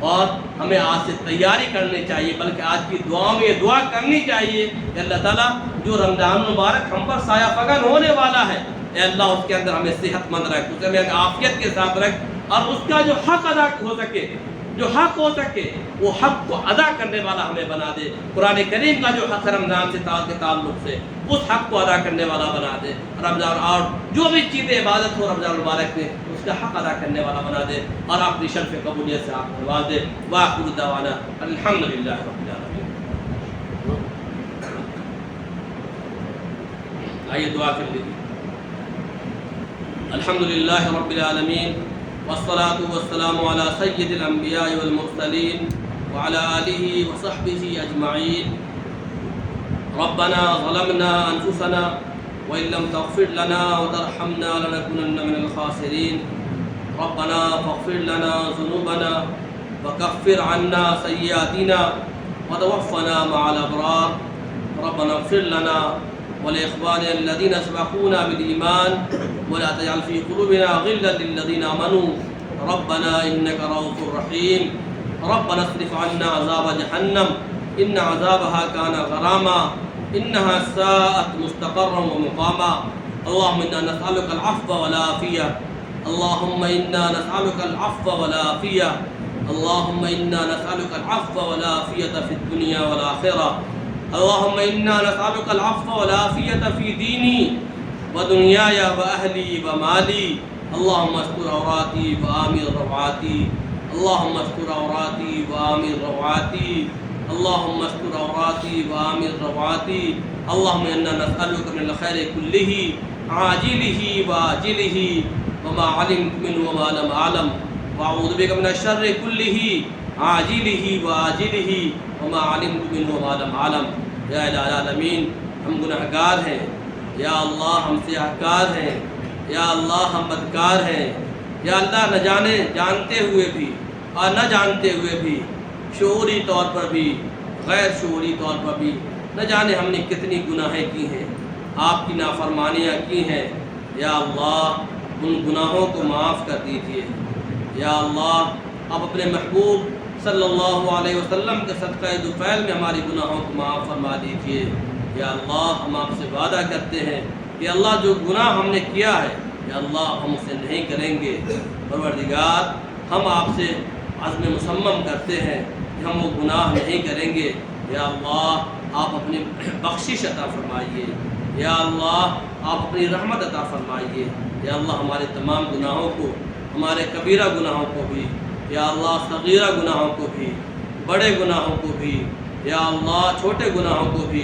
اور ہمیں آج سے تیاری کرنی چاہیے، بلکہ آج کی دعاؤں میں یہ دعا کرنی چاہیے کہ اللہ تعالیٰ جو رمضان المبارک ہم پر سایہ فگن ہونے والا ہے، اے اللہ اس کے اندر ہمیں صحت مند رکھ، اسے ہمیں عافیت کے ساتھ رکھ، اور اس کا جو حق ادا ہو سکے، جو حق ہو سکے وہ حق کو ادا کرنے والا ہمیں بنا دے۔ قرآن کریم کا جو حق رمضان سے تعلق سے اس حق کو ادا کرنے والا بنا دے، رمضان اور جو بھی چیزیں عبادت ہو رمضان المبارک میں اس کا حق ادا کرنے والا بنا دے، اور اپنی شرف قبولیت سے آپ نواز دے۔ وآخر دعوانا الحمدللہ رب العالمین۔ آئیے دعا کر لیجیے۔ الحمدللہ رب العالمین، والصلاة والسلام على سید الانبیاء والمرسلین وعلى آلہ وصحبہ اجمعین۔ ربنا ظلمنا انفسنا وإن لم تغفر لنا وترحمنا لنكونن من الخاسرین۔ ربنا فاغفر لنا ذنوبنا وكفر عنا سیئاتنا وتوفنا مع الأبرار۔ ربنا اغفر لنا ولإخواننا الذين سبقونا بالإيمان ولا تجعل في قلوبنا غلا للذين آمنوا ربنا إنك رؤوف رحيم ربنا اصرف عنا عذاب جهنم إن عذابها كان غراما إنها ساءت مستقرا ومقاما اللهم إنا نسألك العفو والعافية اللهم إنا نسألك العفو والعافية اللهم إنا نسألك العفو والعافية في الدنيا والآخرة اللهم إنا نسألك العفو والعافية في ديني ودنياي وأهلي ومالي اللهم استر عوراتي وآمن روعاتي اللهم استر عوراتي وآمن روعاتي اللهم استر عوراتي وآمن روعاتي اللهم إنا نسألك من الخير كله عاجله وآجله وما علمت منه وما لم أعلم وأعوذ بك من الشر كله عاجله وآجله وما علمت منه وما لم أعلم یا الہ العالمین ہم گناہگار ہیں یا اللہ ہم سیاہکار ہیں یا اللہ ہم بدکار ہیں یا اللہ نہ جانے جانتے ہوئے بھی اور نہ جانتے ہوئے بھی شعوری طور پر بھی غیر شعوری طور پر بھی نہ جانے ہم نے کتنی گناہیں کی ہیں آپ کی نافرمانیاں کی ہیں یا اللہ ان گناہوں کو معاف کر دیجیے یا اللہ آپ اپنے محبوب صلی اللہ علیہ وسلم کے صدقہ ذوالفضل میں ہماری گناہوں کو معاف فرما دیجیے یا اللہ ہم آپ سے وعدہ کرتے ہیں کہ اللہ جو گناہ ہم نے کیا ہے یا اللہ ہم اسے نہیں کریں گے پروردگار ہم آپ سے عزم مصمم کرتے ہیں کہ ہم وہ گناہ نہیں کریں گے یا اللہ آپ اپنی بخشش عطا فرمائیے یا اللہ آپ اپنی رحمت عطا فرمائیے یا اللہ ہمارے تمام گناہوں کو ہمارے کبیرہ گناہوں کو بھی یا اللہ صغیرہ گناہوں کو بھی بڑے گناہوں کو بھی یا اللہ چھوٹے گناہوں کو بھی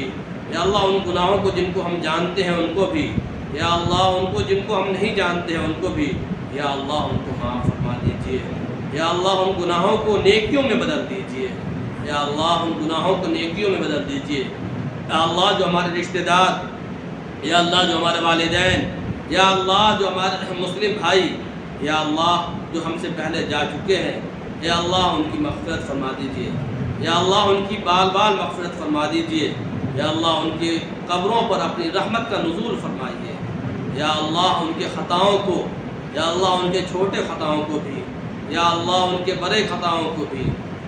یا اللہ ان گناہوں کو جن کو ہم جانتے ہیں ان کو بھی یا اللہ ان کو جن کو ہم نہیں جانتے ہیں ان کو بھی یا اللہ ان کو معاف فرما دیجیے یا اللہ ان گناہوں کو نیکیوں میں بدل دیجیے یا اللہ ان گناہوں کو نیکیوں میں بدل دیجیے یا اللہ جو ہمارے رشتہ دار یا اللہ جو ہمارے والدین یا اللہ جو ہمارے مسلم بھائی یا اللہ جو ہم سے پہلے جا چکے ہیں یا اللہ ان کی مغفرت فرما دیجیے یا اللہ ان کی بال بال مغفرت فرما دیجیے یا اللہ ان کی قبروں پر اپنی رحمت کا نزول فرمائیے یا اللہ ان کے خطاؤں کو یا اللہ ان کے چھوٹے خطاؤں کو بھی یا اللہ ان کے بڑے خطاؤں کو بھی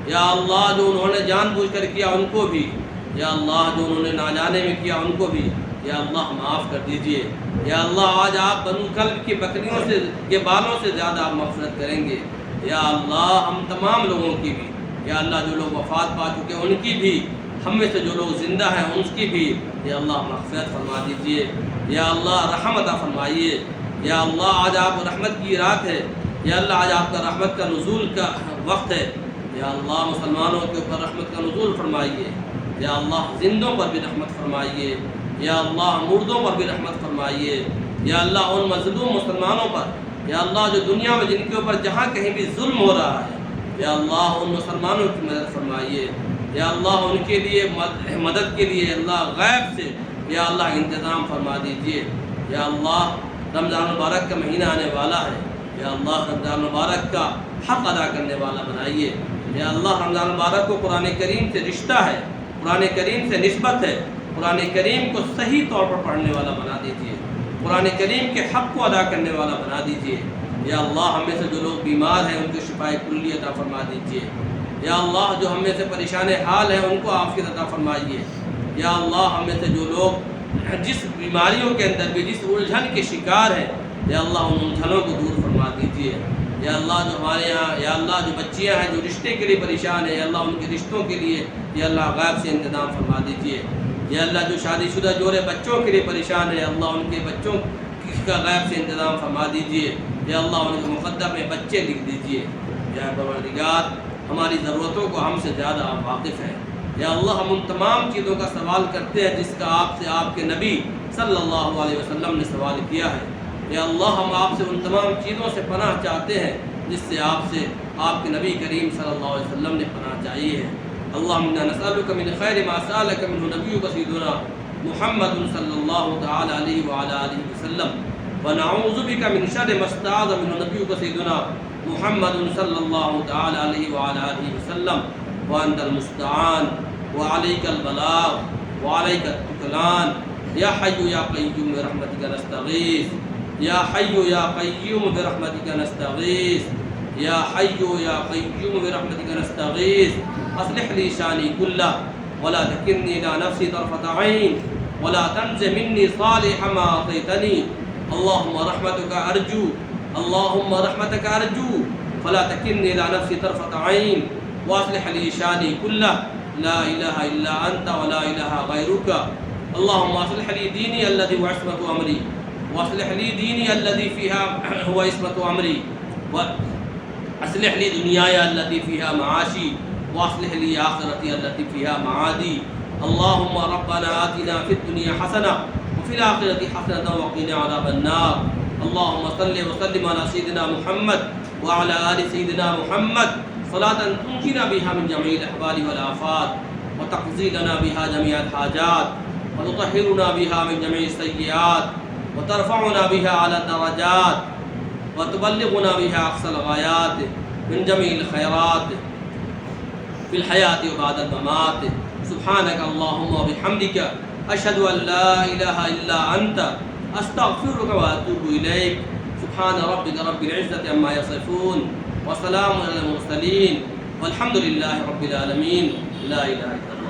یا اللہ جو انہوں نے جان بوجھ کر کیا ان کو بھی یا اللہ جو انہوں نے ناجانے میں کیا ان کو بھی یا اللہ معاف کر دیجیے یا اللہ آج آپ بنو کلب کی بکریوں سے کے بالوں سے زیادہ آپ مغفرت کریں گے یا اللہ ہم تمام لوگوں کی بھی یا اللہ جو لوگ وفات پا چکے ان کی بھی ہم میں سے جو لوگ زندہ ہیں ان کی بھی یا اللہ مغفرت فرما دیجیے یا اللہ رحمت عطا فرمائیے یا اللہ آج آپ رحمت کی رات ہے یا اللہ آج آپ کا رحمت کا نزول کا وقت ہے یا اللہ مسلمانوں کے اوپر رحمت کا نزول فرمائیے یا اللہ زندوں پر بھی رحمت فرمائیے یا اللہ مردوں پر بھی رحمت فرمائیے یا اللہ ان مظلوم مسلمانوں پر یا اللہ جو دنیا میں جن کے اوپر جہاں کہیں بھی ظلم ہو رہا ہے یا اللہ ان مسلمانوں کی مدد فرمائیے یا اللہ ان کے لیے مدد کے لیے اللہ غیب سے یا اللہ انتظام فرما دیجیے یا اللہ رمضان المبارک کا مہینہ آنے والا ہے یا اللہ رمضان المبارک کا حق ادا کرنے والا بنائیے یا اللہ رمضان المبارک کو قرآن کریم سے رشتہ ہے قرآن کریم سے نسبت ہے قرآن کریم کو صحیح طور پر پڑھنے والا بنا دیجیے قرآن کریم کے حق کو ادا کرنے والا بنا دیجیے یا اللہ ہم میں سے جو لوگ بیمار ہیں ان کو شفاء کلی عطا فرما دیجیے یا اللہ جو ہم میں سے پریشان حال ہیں ان کو عافیت عطا فرمائیے یا اللہ ہم میں سے جو لوگ جس بیماریوں کے اندر بھی جس الجھن کے شکار ہیں یا اللہ ان الجھنوں کو دور فرما دیجیے یا اللہ جو ہمارے یہاں یا اللہ جو بچیاں ہیں جو رشتے کے لیے پریشان ہیں یا اللہ ان کے رشتوں کے لیے یا اللہ غیب سے انتظام فرما دیجیے یا اللہ جو شادی شدہ جوڑے بچوں کے لیے پریشان ہیں اللہ ان کے بچوں کا غیب سے انتظام فرما دیجیے یا اللہ ان کے مقدر میں بچے لکھ دیجیے یا پروردگار ہماری ضرورتوں کو ہم سے زیادہ آپ واقف ہیں یا اللہ ہم ان تمام چیزوں کا سوال کرتے ہیں جس کا آپ سے آپ کے نبی صلی اللہ علیہ وسلم نے سوال کیا ہے یا اللہ ہم آپ سے ان تمام چیزوں سے پناہ چاہتے ہیں جس سے آپ کے نبی کریم صلی اللہ علیہ وسلم نے پناہ چاہیے ہے اللہم انا نسألک من خیر ما سألک منہ نبیک سیدنا محمد صلی اللہ تعالی علیہ وعلا آلہ وسلم ونعوذ بک من شر ما استعاذ منہ نبیک سیدنا محمد صلی اللہ تعالی علیہ وعلا آلہ وسلم وانت المستعان وعلیک البلاغ وعلیک التکلان یا حی یا قیوم برحمتک نستغیث یا حی یا قیوم برحمتک نستغیث یا حی یا قیوم برحمتک نستغیث اصلح لی شانی کلہ ولا تکلنی الی نفسی طرفۃ عین ولا تنز منی صالح ما اعطیتنی اللهم رحمتک ارجو اللهم رحمتک ارجو فلا تکلنی الی نفسی طرفۃ عین واصلح لی شانی کلہ لا الہ الا انت ولا الہ غیرک اللهم اصلح لي ديني الذي هو عصمة امري واصلح لي ديني الذي فيها هو عصمة امري واصلح لي دنياي التي فيها معاشي واصلح لي آخرتي التي فيها معادي اللهم ربنا آتنا في الدنيا حسنة وفي الآخرة حسنة وقنا عذاب النار اللهم صل وسلم على سيدنا محمد وعلى آل سيدنا محمد صلاة تنجينا بها من جميع الأحوال والآفات وتقضي لنا بها جميع الحاجات وتطهرنا بها من جميع السيئات وترفعنا بها على الدرجات وتبلغنا بها أقصى الغايات من جميع الخيرات في الحياة وبعد الممات سبحانك اللهم وبحمدك أشهد أن لا إله إلا أنت أستغفرك وأتوب إليك سبحان ربك رب العزة عما يصفون وسلام على المرسلين والحمد لله رب العالمين لا إله إلا الله